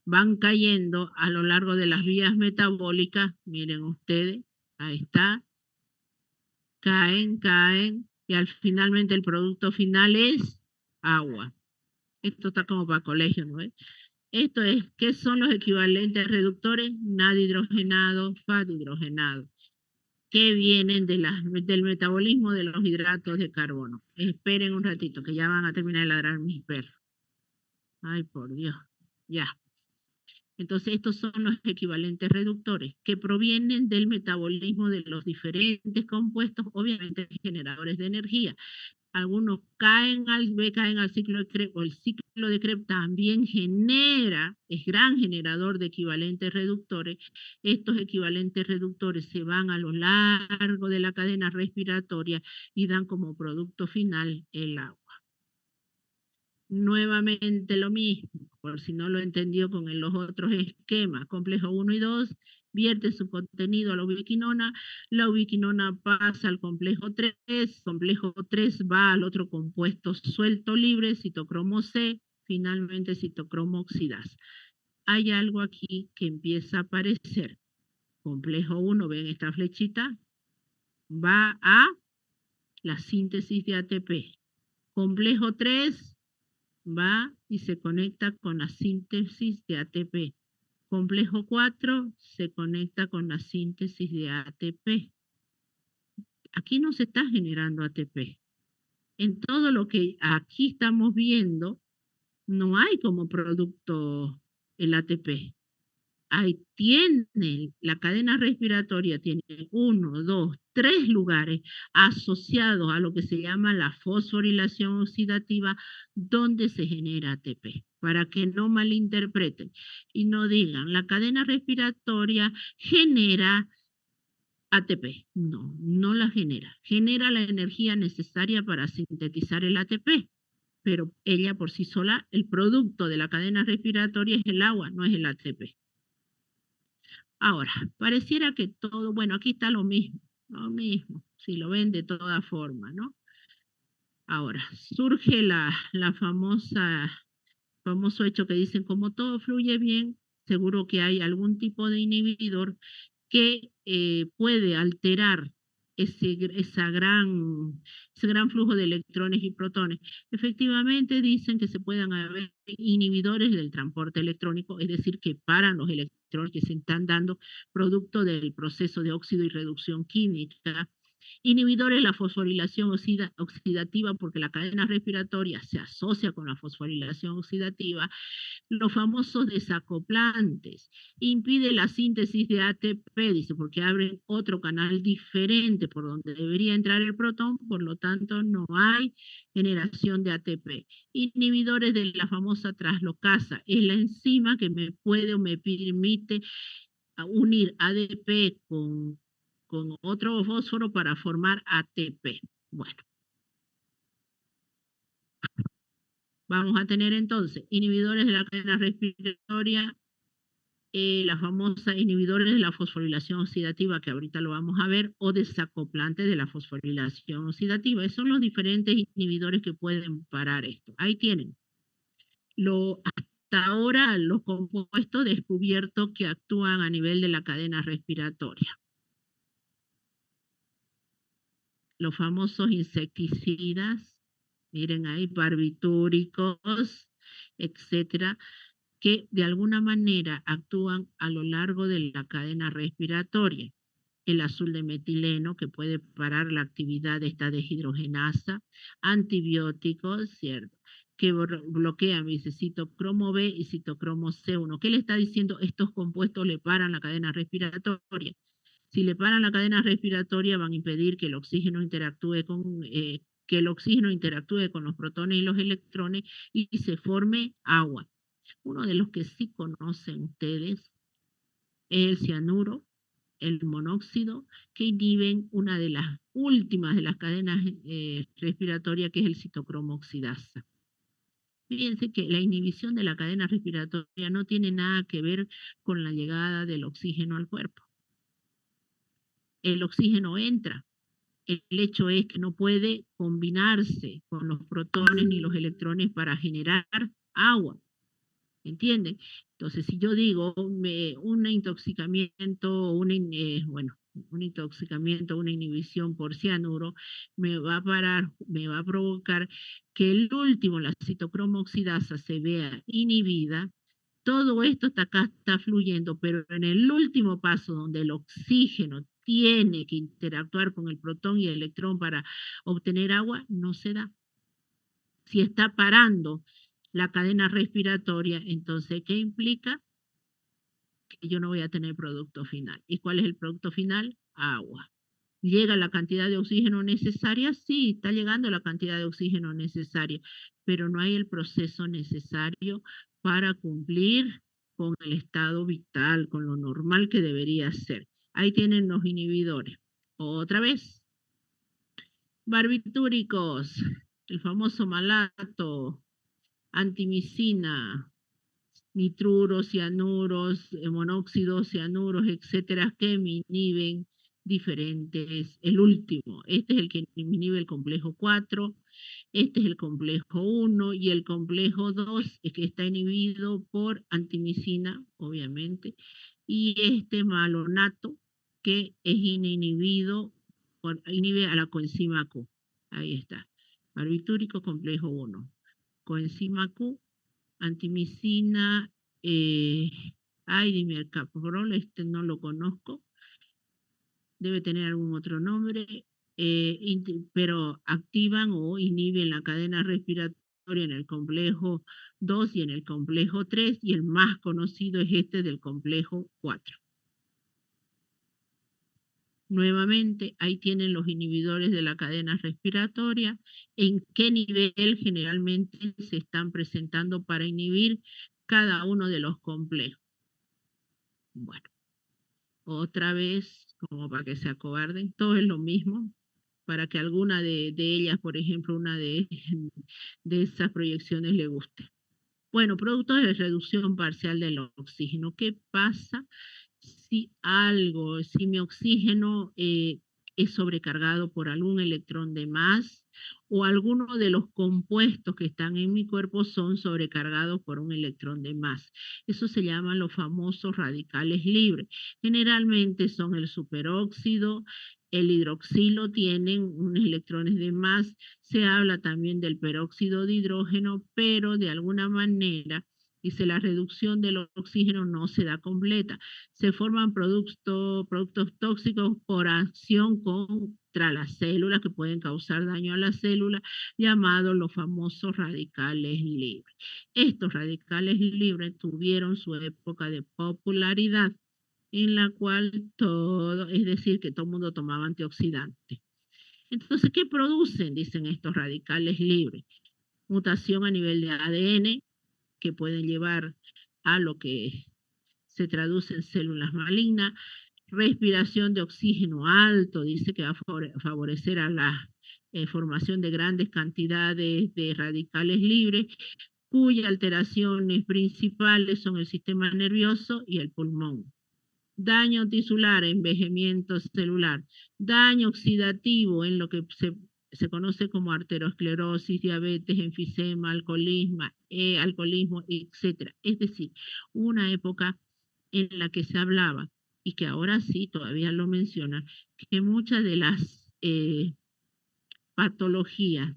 van cayendo a lo largo de las vías metabólicas, miren ustedes, ahí está, caen, y finalmente el producto final es agua. Esto está como para colegio, ¿no? Esto es, ¿qué son los equivalentes reductores? Nada hidrogenado, fat hidrogenado, que vienen del metabolismo de los hidratos de carbono. Esperen un ratito, que ya van a terminar de ladrar mis perros. Ay, por Dios. Ya. Entonces, estos son los equivalentes reductores, que provienen del metabolismo de los diferentes compuestos, obviamente generadores de energía. Algunos caen al ciclo de Krebs, o el ciclo de Krebs también es gran generador de equivalentes reductores. Estos equivalentes reductores se van a lo largo de la cadena respiratoria y dan como producto final el agua. Nuevamente lo mismo, por si no lo entendió con los otros esquemas, complejo 1 y 2, vierte su contenido a la ubiquinona pasa al complejo 3 va al otro compuesto suelto libre, citocromo C, finalmente citocromo oxidasa. Hay algo aquí que empieza a aparecer. Complejo 1, ven esta flechita, va a la síntesis de ATP. Complejo 3 va y se conecta con la síntesis de ATP. Complejo 4 se conecta con la síntesis de ATP. Aquí no se está generando ATP. En todo lo que aquí estamos viendo, no hay como producto el ATP. Ahí tiene, la cadena respiratoria tiene uno, dos, tres lugares asociados a lo que se llama la fosforilación oxidativa, donde se genera ATP, para que no malinterpreten y no digan, la cadena respiratoria genera ATP. No, no la genera. Genera la energía necesaria para sintetizar el ATP, pero ella por sí sola, el producto de la cadena respiratoria es el agua, no es el ATP. Ahora, pareciera que todo, bueno, aquí está lo mismo, si lo ven de toda forma, ¿no? Ahora, surge la famoso hecho que dicen, como todo fluye bien, seguro que hay algún tipo de inhibidor que puede alterar ese gran flujo de electrones y protones. Efectivamente, dicen que se pueden haber inhibidores del transporte electrónico, es decir, que paran los electrones que se están dando producto del proceso de óxido y reducción química. Inhibidores de la fosforilación oxidativa, porque la cadena respiratoria se asocia con la fosforilación oxidativa. Los famosos desacoplantes, impide la síntesis de ATP, dice, porque abren otro canal diferente por donde debería entrar el protón, por lo tanto no hay generación de ATP. Inhibidores de la famosa traslocasa, es la enzima que me puede o me permite unir ADP con otro fósforo para formar ATP. Bueno, vamos a tener entonces inhibidores de la cadena respiratoria, la famosa inhibidores de la fosforilación oxidativa, que ahorita lo vamos a ver, o desacoplantes de la fosforilación oxidativa. Esos son los diferentes inhibidores que pueden parar esto. Ahí tienen. Hasta ahora los compuestos descubiertos que actúan a nivel de la cadena respiratoria. Los famosos insecticidas, miren ahí, barbitúricos, etcétera, que de alguna manera actúan a lo largo de la cadena respiratoria. El azul de metileno, que puede parar la actividad de esta deshidrogenasa, antibióticos, ¿cierto? Que bloquean, dice, citocromo B y citocromo C1. ¿Qué le está diciendo? Estos compuestos le paran la cadena respiratoria. Si le paran la cadena respiratoria, van a impedir que el oxígeno interactúe con los protones y los electrones y se forme agua. Uno de los que sí conocen ustedes es el cianuro, el monóxido, que inhiben una de las últimas de las cadenas respiratorias, que es el citocromo oxidasa. Fíjense que la inhibición de la cadena respiratoria no tiene nada que ver con la llegada del oxígeno al cuerpo. El oxígeno entra. El hecho es que no puede combinarse con los protones ni los electrones para generar agua. ¿Entienden? Entonces, si yo digo un intoxicamiento, un intoxicamiento, una inhibición por cianuro, me va a provocar que el último, la citocromo oxidasa, se vea inhibida. Todo esto acá está fluyendo, pero en el último paso, donde el oxígeno tiene que interactuar con el protón y el electrón para obtener agua, no se da. Si está parando la cadena respiratoria, entonces, ¿qué implica? Que yo no voy a tener producto final. ¿Y cuál es el producto final? Agua. ¿Llega la cantidad de oxígeno necesaria? Sí, está llegando la cantidad de oxígeno necesaria, pero no hay el proceso necesario para cumplir con el estado vital, con lo normal que debería ser. Ahí tienen los inhibidores. Otra vez, barbitúricos, el famoso malato, antimicina, nitruros, cianuros, monóxidos, cianuros, etcétera, que me inhiben diferentes. El último, este es el que me inhibe el complejo 4, este es el complejo 1 y el complejo 2 es que está inhibido por antimicina, obviamente, y este malonato que es inhibido, inhibe a la coenzima Q. Ahí está. Barbitúrico complejo 1. Coenzima Q, antimicina, eh, dimercaprol, este no lo conozco, debe tener algún otro nombre. pero activan o inhiben la cadena respiratoria en el complejo 2 y en el complejo 3, y el más conocido es este del complejo 4. Nuevamente, ahí tienen los inhibidores de la cadena respiratoria, en qué nivel generalmente se están presentando para inhibir cada uno de los complejos. Bueno, otra vez, como para que se acobarden, todo es lo mismo, para que alguna de ellas, por ejemplo, una de esas proyecciones le guste. Bueno, productos de reducción parcial del oxígeno. ¿Qué pasa si mi oxígeno es sobrecargado por algún electrón de más, o alguno de los compuestos que están en mi cuerpo son sobrecargados por un electrón de más? Eso se llaman los famosos radicales libres. Generalmente son el superóxido, el hidroxilo, tienen unos electrones de más. Se habla también del peróxido de hidrógeno, pero de alguna manera, dice, la reducción del oxígeno no se da completa. Se forman productos tóxicos por acción contra las células, que pueden causar daño a la célula, llamados los famosos radicales libres. Estos radicales libres tuvieron su época de popularidad, en la cual todo, es decir, que todo el mundo tomaba antioxidantes. Entonces, ¿qué producen? Dicen estos radicales libres. Mutación a nivel de ADN, que pueden llevar a lo que se traduce en células malignas. Respiración de oxígeno alto, dice que va a favorecer a la formación de grandes cantidades de radicales libres, cuyas alteraciones principales son el sistema nervioso y el pulmón. Daño tisular, envejecimiento celular. Daño oxidativo en lo que se conoce como arteriosclerosis, diabetes, enfisema, alcoholismo, etc. Es decir, una época en la que se hablaba, y que ahora sí todavía lo menciona, que muchas de las patologías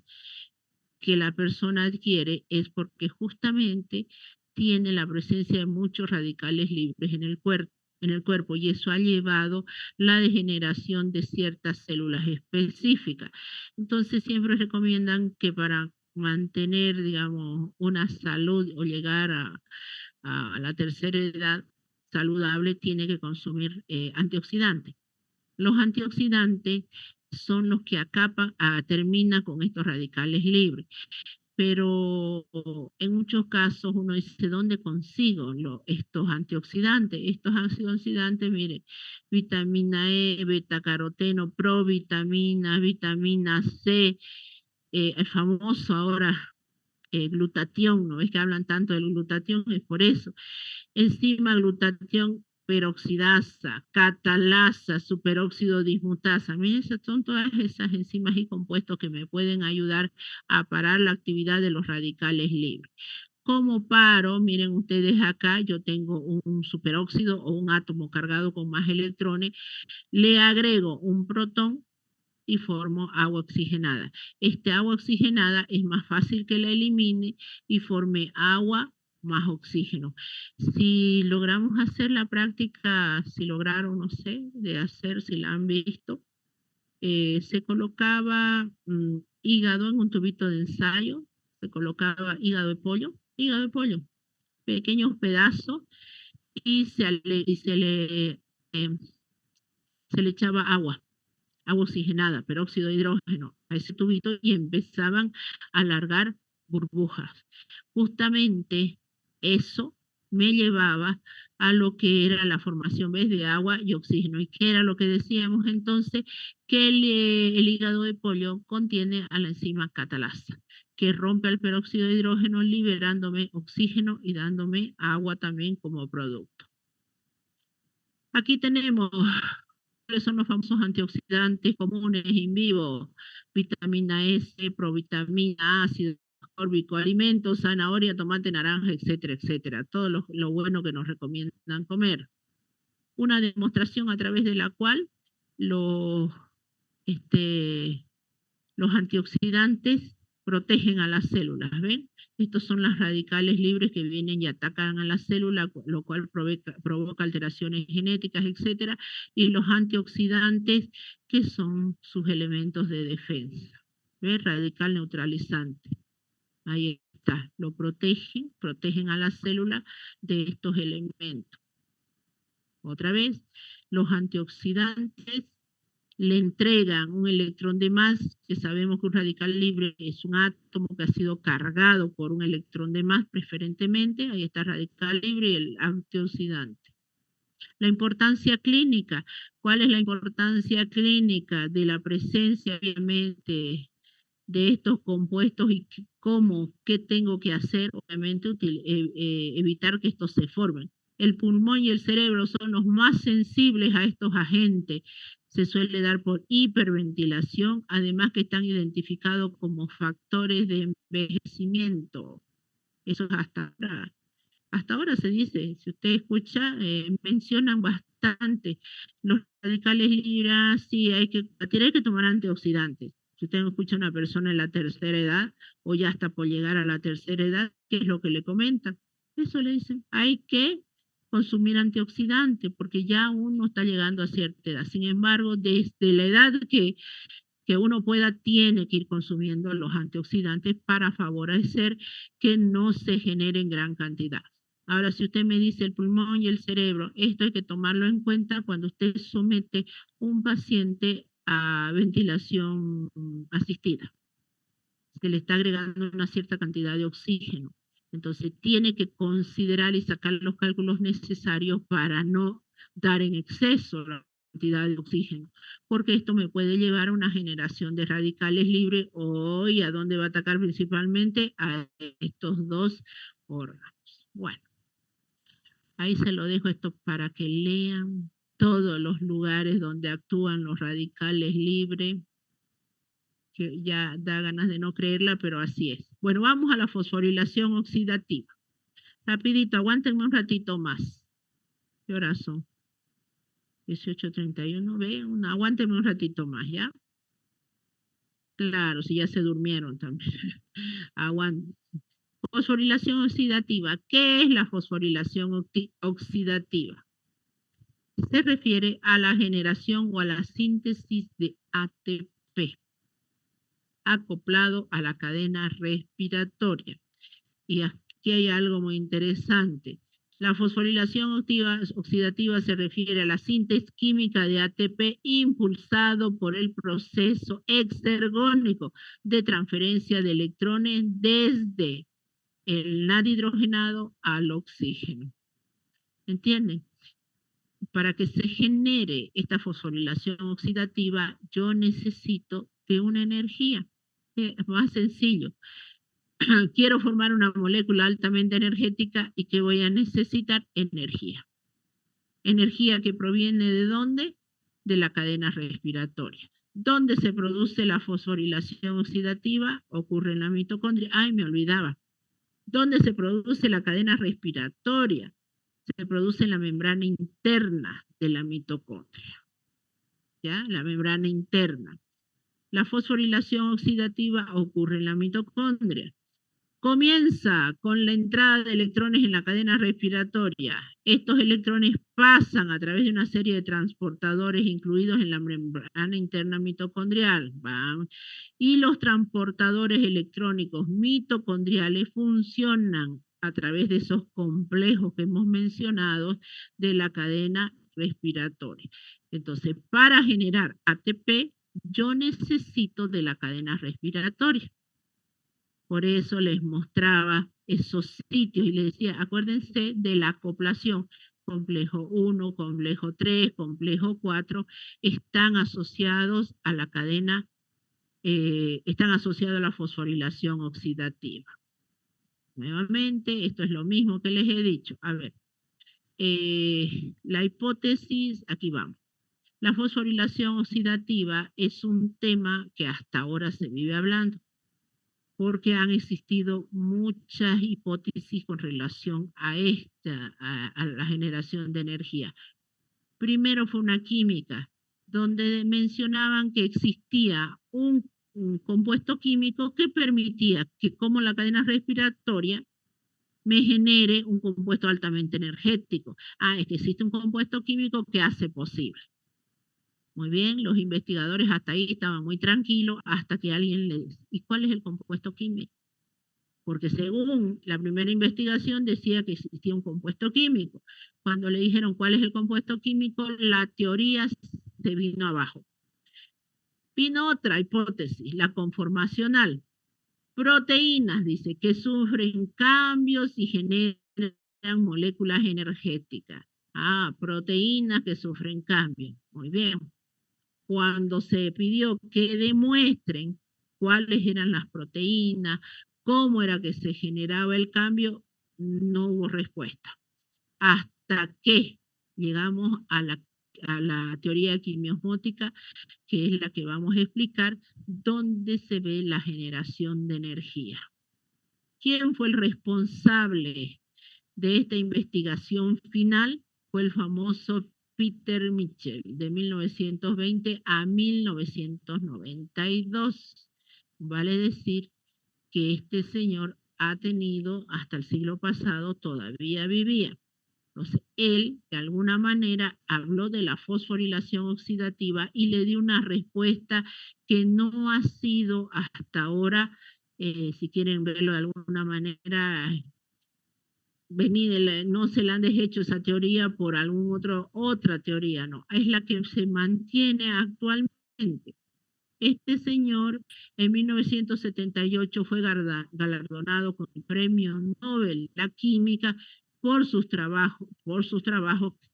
que la persona adquiere es porque justamente tiene la presencia de muchos radicales libres en el cuerpo, y eso ha llevado la degeneración de ciertas células específicas. Entonces siempre recomiendan que para mantener, digamos, una salud o llegar a la tercera edad saludable, tiene que consumir antioxidantes. Los antioxidantes son los que terminan con estos radicales libres, pero en muchos casos uno dice, ¿dónde consigo estos antioxidantes? Estos antioxidantes, mire, vitamina E, betacaroteno, provitamina, vitamina C, el famoso ahora glutatión, ¿no ves que hablan tanto del glutatión? Es por eso. Enzima glutatión peroxidasa, catalasa, superóxido dismutasa. Miren, esas son todas esas enzimas y compuestos que me pueden ayudar a parar la actividad de los radicales libres. ¿Cómo paro? Miren ustedes acá, yo tengo un superóxido o un átomo cargado con más electrones, le agrego un protón y formo agua oxigenada. Este agua oxigenada es más fácil que la elimine y forme agua más oxígeno. Si logramos hacer la práctica, si lograron, no sé, de hacer, si la han visto, se colocaba hígado en un tubito de ensayo, se colocaba hígado de pollo, pequeños pedazos, y eh, se le echaba agua oxigenada, peróxido de hidrógeno, a ese tubito, y empezaban a largar burbujas. Justamente eso me llevaba a lo que era la formación, ¿ves?, de agua y oxígeno. ¿Y qué era lo que decíamos entonces? Que el hígado de pollo contiene a la enzima catalasa, que rompe el peróxido de hidrógeno, liberándome oxígeno y dándome agua también como producto. Aquí tenemos cuáles son los famosos antioxidantes comunes in vivo: vitamina S, provitamina, ácido ascórbico, alimentos, zanahoria, tomate, naranja, etcétera, etcétera. Todo lo bueno que nos recomiendan comer. Una demostración a través de la cual los, este, los antioxidantes protegen a las células, ¿ven? Estos son las radicales libres que vienen y atacan a la célula, lo cual provoca alteraciones genéticas, etcétera, y los antioxidantes, que son sus elementos de defensa. ¿Ves? Radical neutralizante. Ahí está, lo protegen a la célula de estos elementos. Otra vez, los antioxidantes le entregan un electrón de más, que sabemos que un radical libre es un átomo que ha sido cargado por un electrón de más preferentemente, ahí está el radical libre y el antioxidante. La importancia clínica, ¿cuál es la importancia clínica de la presencia, obviamente, de estos compuestos y cómo, qué tengo que hacer? Obviamente evitar que estos se formen. El pulmón y el cerebro son los más sensibles a estos agentes. Se suele dar por hiperventilación, además que están identificados como factores de envejecimiento. Eso es hasta ahora se dice, si usted escucha, mencionan bastante los radicales libres, sí, tiene que tomar antioxidantes. Si usted escucha a una persona en la tercera edad, o ya está por llegar a la tercera edad, ¿qué es lo que le comentan? Eso le dicen, hay que consumir antioxidantes, porque ya uno está llegando a cierta edad. Sin embargo, desde la edad que uno pueda, tiene que ir consumiendo los antioxidantes para favorecer que no se generen gran cantidad. Ahora, si usted me dice el pulmón y el cerebro, esto hay que tomarlo en cuenta cuando usted somete un paciente a ventilación asistida. Se le está agregando una cierta cantidad de oxígeno. Entonces, tiene que considerar y sacar los cálculos necesarios para no dar en exceso la cantidad de oxígeno, porque esto me puede llevar a una generación de radicales libres, y a dónde va a atacar principalmente a estos dos órganos. Bueno, ahí se lo dejo esto para que lean todos los lugares donde actúan los radicales libres, que ya da ganas de no creerla, pero así es. Bueno, vamos a la fosforilación oxidativa. Rapidito, aguántenme un ratito más. ¿Qué horas son? 18:31, ve, aguántenme un ratito más, ¿ya? Claro, si ya se durmieron también. Aguanten. Fosforilación oxidativa. ¿Qué es la fosforilación oxidativa? Se refiere a la generación o a la síntesis de ATP acoplado a la cadena respiratoria. Y aquí hay algo muy interesante. La fosforilación oxidativa se refiere a la síntesis química de ATP impulsado por el proceso exergónico de transferencia de electrones desde el nada hidrogenado al oxígeno. ¿Entienden? Para que se genere esta fosforilación oxidativa, yo necesito de una energía. Es más sencillo. Quiero formar una molécula altamente energética y que voy a necesitar energía. Energía que proviene ¿de dónde? De la cadena respiratoria. ¿Dónde se produce la fosforilación oxidativa? Ocurre en la mitocondria. Ay, me olvidaba. ¿Dónde se produce la cadena respiratoria? Se produce en la membrana interna de la mitocondria. ¿Ya? La membrana interna. La fosforilación oxidativa ocurre en la mitocondria. Comienza con la entrada de electrones en la cadena respiratoria. Estos electrones pasan a través de una serie de transportadores incluidos en la membrana interna mitocondrial. Y los transportadores electrónicos mitocondriales funcionan a través de esos complejos que hemos mencionado de la cadena respiratoria. Entonces, para generar ATP, yo necesito de la cadena respiratoria. Por eso les mostraba esos sitios y les decía, acuérdense de la acoplación. Complejo 1, complejo 3, complejo 4, están asociados a la cadena, están asociados a la fosforilación oxidativa. Nuevamente, esto es lo mismo que les he dicho. A ver, la hipótesis, aquí vamos. La fosforilación oxidativa es un tema que hasta ahora se vive hablando, porque han existido muchas hipótesis con relación a la generación de energía. Primero fue una química, donde mencionaban que existía un compuesto químico que permitía que, como la cadena respiratoria, me genere un compuesto altamente energético. Es que existe un compuesto químico que hace posible. Muy bien, los investigadores hasta ahí estaban muy tranquilos hasta que alguien le dice, ¿y cuál es el compuesto químico? Porque según la primera investigación decía que existía un compuesto químico. Cuando le dijeron cuál es el compuesto químico, la teoría se vino abajo. Vino otra hipótesis, la conformacional. Proteínas, dice, que sufren cambios y generan moléculas energéticas. Proteínas que sufren cambios. Muy bien. Cuando se pidió que demuestren cuáles eran las proteínas, cómo era que se generaba el cambio, no hubo respuesta. Hasta que llegamos a la teoría quimiosmótica, que es la que vamos a explicar, donde se ve la generación de energía. ¿Quién fue el responsable de esta investigación final? Fue el famoso Peter Mitchell, de 1920 a 1992. Vale decir que este señor ha tenido hasta el siglo pasado, todavía vivía. Entonces, él, de alguna manera, habló de la fosforilación oxidativa y le dio una respuesta que no ha sido hasta ahora, si quieren verlo de alguna manera, no se le han deshecho esa teoría por otra teoría, no, es la que se mantiene actualmente. Este señor en 1978 fue galardonado con el Premio Nobel de la Química por sus trabajos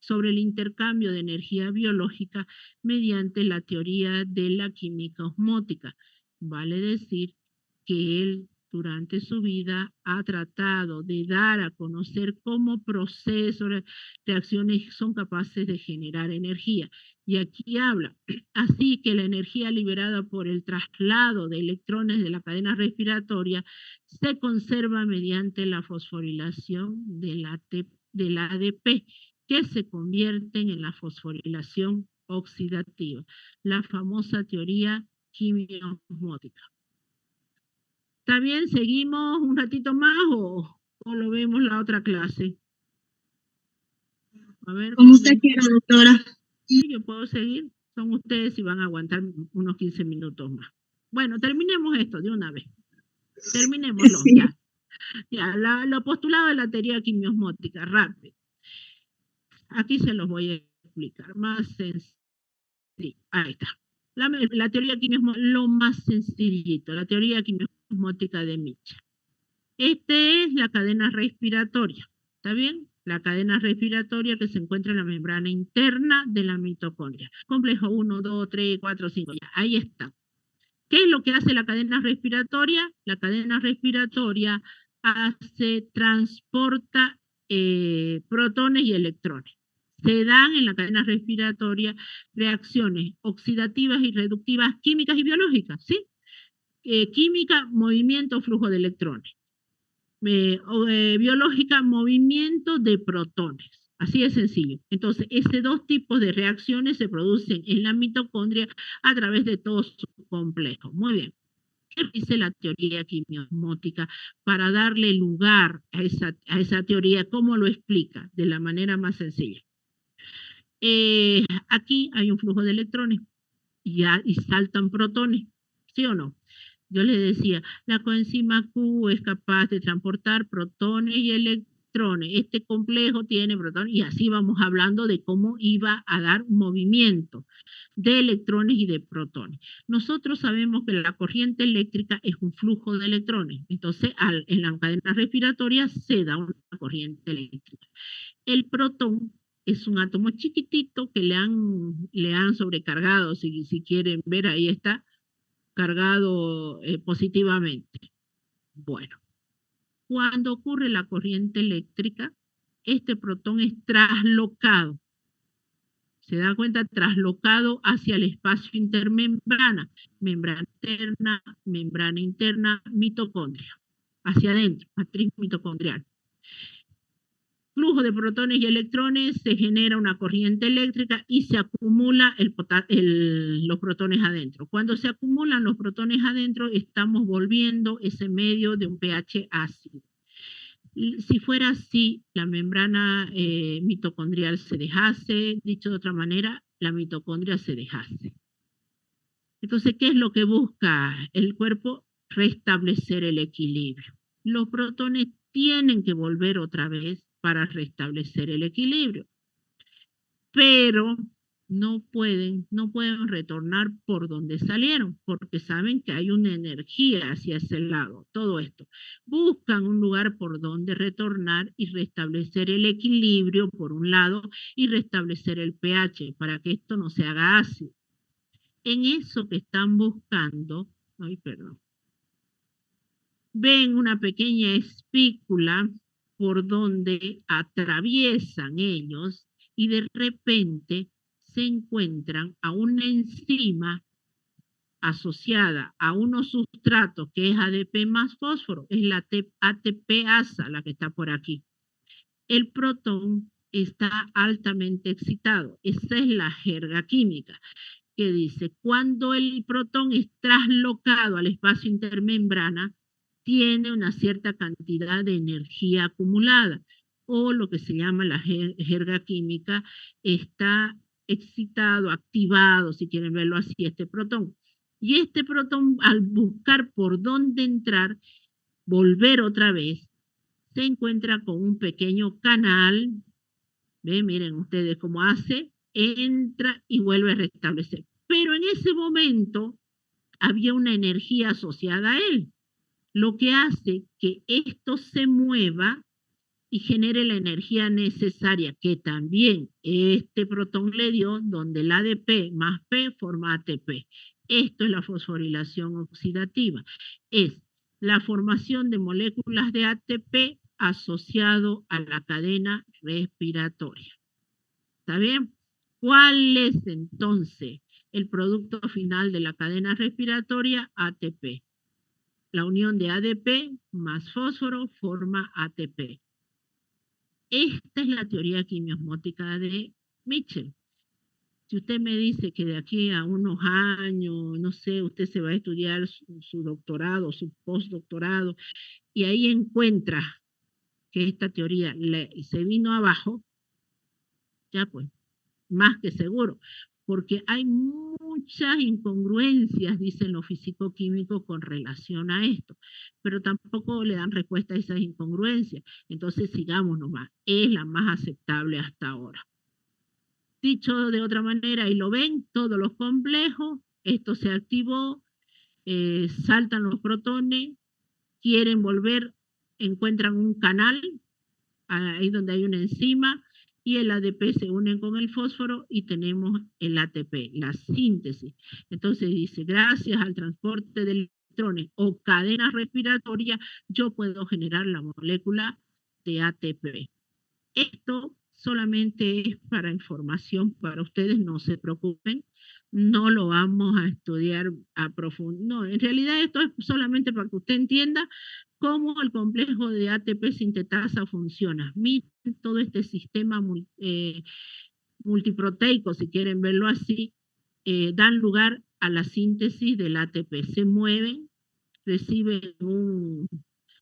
sobre el intercambio de energía biológica mediante la teoría de la química osmótica. Vale decir que él durante su vida ha tratado de dar a conocer cómo procesos, reacciones son capaces de generar energía. Y aquí habla, así que la energía liberada por el traslado de electrones de la cadena respiratoria se conserva mediante la fosforilación del ADP, que se convierten en la fosforilación oxidativa, la famosa teoría quimiosmótica. ¿Está bien? ¿Seguimos un ratito más o lo vemos la otra clase? A ver. Como usted quiera, doctora. Sí, yo puedo seguir. Son ustedes y van a aguantar unos 15 minutos más. Bueno, terminemos esto de una vez. Terminémoslo, Sí. Ya, lo postulado de la teoría quimiosmótica, rápido. Aquí se los voy a explicar, más sencillo. Ahí está. La teoría quimiosmótica, lo más sencillito, la teoría quimiosmótica de Mitchell. Esta es la cadena respiratoria, ¿está bien? La cadena respiratoria que se encuentra en la membrana interna de la mitocondria. Complejo 1, 2, 3, 4, 5, ya, ahí está. ¿Qué es lo que hace la cadena respiratoria? La cadena respiratoria transporta protones y electrones. Se dan en la cadena respiratoria reacciones oxidativas y reductivas químicas y biológicas, ¿sí? Química, movimiento, flujo de electrones. Biológica, movimiento de protones. Así de sencillo. Entonces, esos dos tipos de reacciones se producen en la mitocondria a través de todo su complejo. Muy bien. ¿Qué dice la teoría quimiosmótica para darle lugar a esa teoría? ¿Cómo lo explica? De la manera más sencilla. Aquí hay un flujo de electrones y saltan protones, ¿sí o no? Yo les decía, la coenzima Q es capaz de transportar protones y electrones. Este complejo tiene protones y así vamos hablando de cómo iba a dar un movimiento de electrones y de protones. Nosotros sabemos que la corriente eléctrica es un flujo de electrones. Entonces, en la cadena respiratoria se da una corriente eléctrica. El protón es un átomo chiquitito que le han sobrecargado, si quieren ver, ahí está, cargado positivamente. Bueno, cuando ocurre la corriente eléctrica, este protón es traslocado. ¿Se da cuenta? Traslocado hacia el espacio intermembrana, membrana interna, mitocondria, hacia adentro, matriz mitocondrial. flujo de protones y electrones, se genera una corriente eléctrica y se acumula los protones adentro. Cuando se acumulan los protones adentro, estamos volviendo ese medio de un pH ácido. Si fuera así, la membrana mitocondrial se deshacen, dicho de otra manera, la mitocondria se deshace. Entonces, ¿qué es lo que busca el cuerpo? Restablecer el equilibrio. Los protones tienen que volver otra vez para restablecer el equilibrio, pero no pueden retornar por donde salieron, porque saben que hay una energía hacia ese lado, todo esto. Buscan un lugar por donde retornar y restablecer el equilibrio por un lado y restablecer el pH para que esto no se haga ácido. En eso que están buscando, ven una pequeña espícula por donde atraviesan ellos y de repente se encuentran a una enzima asociada a unos sustratos que es ADP más fósforo, es la ATP-ASA, la que está por aquí. El protón está altamente excitado, esa es la jerga química, que dice, cuando el protón es traslocado al espacio intermembrana, tiene una cierta cantidad de energía acumulada, o lo que se llama la jerga química, está excitado, activado, si quieren verlo así, este protón. Y este protón, al buscar por dónde entrar, volver otra vez, se encuentra con un pequeño canal. ¿Ven? Miren ustedes cómo hace, entra y vuelve a restablecer. Pero en ese momento había una energía asociada a él, lo que hace que esto se mueva y genere la energía necesaria que también este protón le dio, donde el ADP más P forma ATP. Esto es la fosforilación oxidativa. Es la formación de moléculas de ATP asociado a la cadena respiratoria. ¿Está bien? ¿Cuál es entonces el producto final de la cadena respiratoria? ATP. La unión de ADP más fósforo forma ATP. Esta es la teoría quimiosmótica de Mitchell. Si usted me dice que de aquí a unos años, no sé, usted se va a estudiar su doctorado, su postdoctorado, y ahí encuentra que esta teoría se vino abajo, ya pues, más que seguro, porque hay muchas incongruencias, dicen los físico-químicos, con relación a esto, pero tampoco le dan respuesta a esas incongruencias. Entonces sigamos nomás, es la más aceptable hasta ahora. Dicho de otra manera, y lo ven, todos los complejos, esto se activó, saltan los protones, quieren volver, encuentran un canal, ahí donde hay una enzima, y el ADP se une con el fósforo y tenemos el ATP, la síntesis. Entonces dice, gracias al transporte de electrones o cadena respiratoria, yo puedo generar la molécula de ATP. Esto solamente es para información para ustedes, no se preocupen, no lo vamos a estudiar a profundidad. No, en realidad esto es solamente para que usted entienda cómo el complejo de ATP sintetasa funciona. Miren todo este sistema multiproteico, si quieren verlo así, dan lugar a la síntesis del ATP. Se mueven, reciben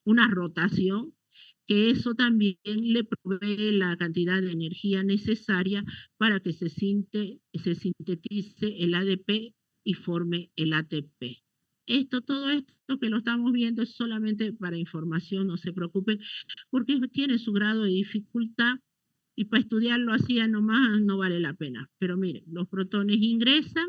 una rotación, que eso también le provee la cantidad de energía necesaria para que se sintetice el ADP y forme el ATP. Todo esto que lo estamos viendo es solamente para información, no se preocupen, porque tiene su grado de dificultad y para estudiarlo así nomás no vale la pena. Pero miren, los protones ingresan,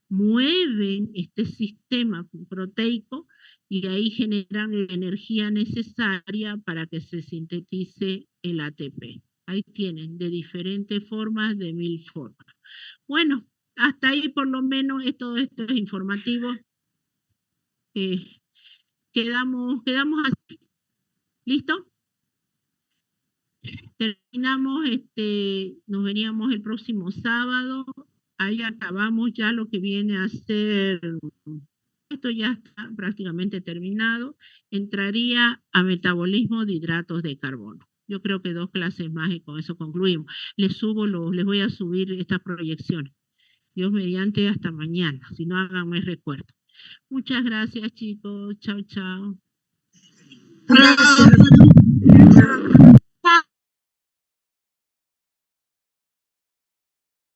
mueven este sistema proteico y ahí generan la energía necesaria para que se sintetice el ATP. Ahí tienen, de diferentes formas, de 1000 formas. Bueno, hasta ahí por lo menos todo esto es informativo. Quedamos así. ¿Listo? Terminamos, nos veríamos el próximo sábado. Ahí acabamos ya lo que viene a ser, esto ya está prácticamente terminado. Entraría a metabolismo de hidratos de carbono. Yo creo que 2 clases más y con eso concluimos. Les voy a subir estas proyecciones. Dios mediante hasta mañana. Si no, háganme recuerdo. Muchas gracias, chicos. Chao, chao. Gracias.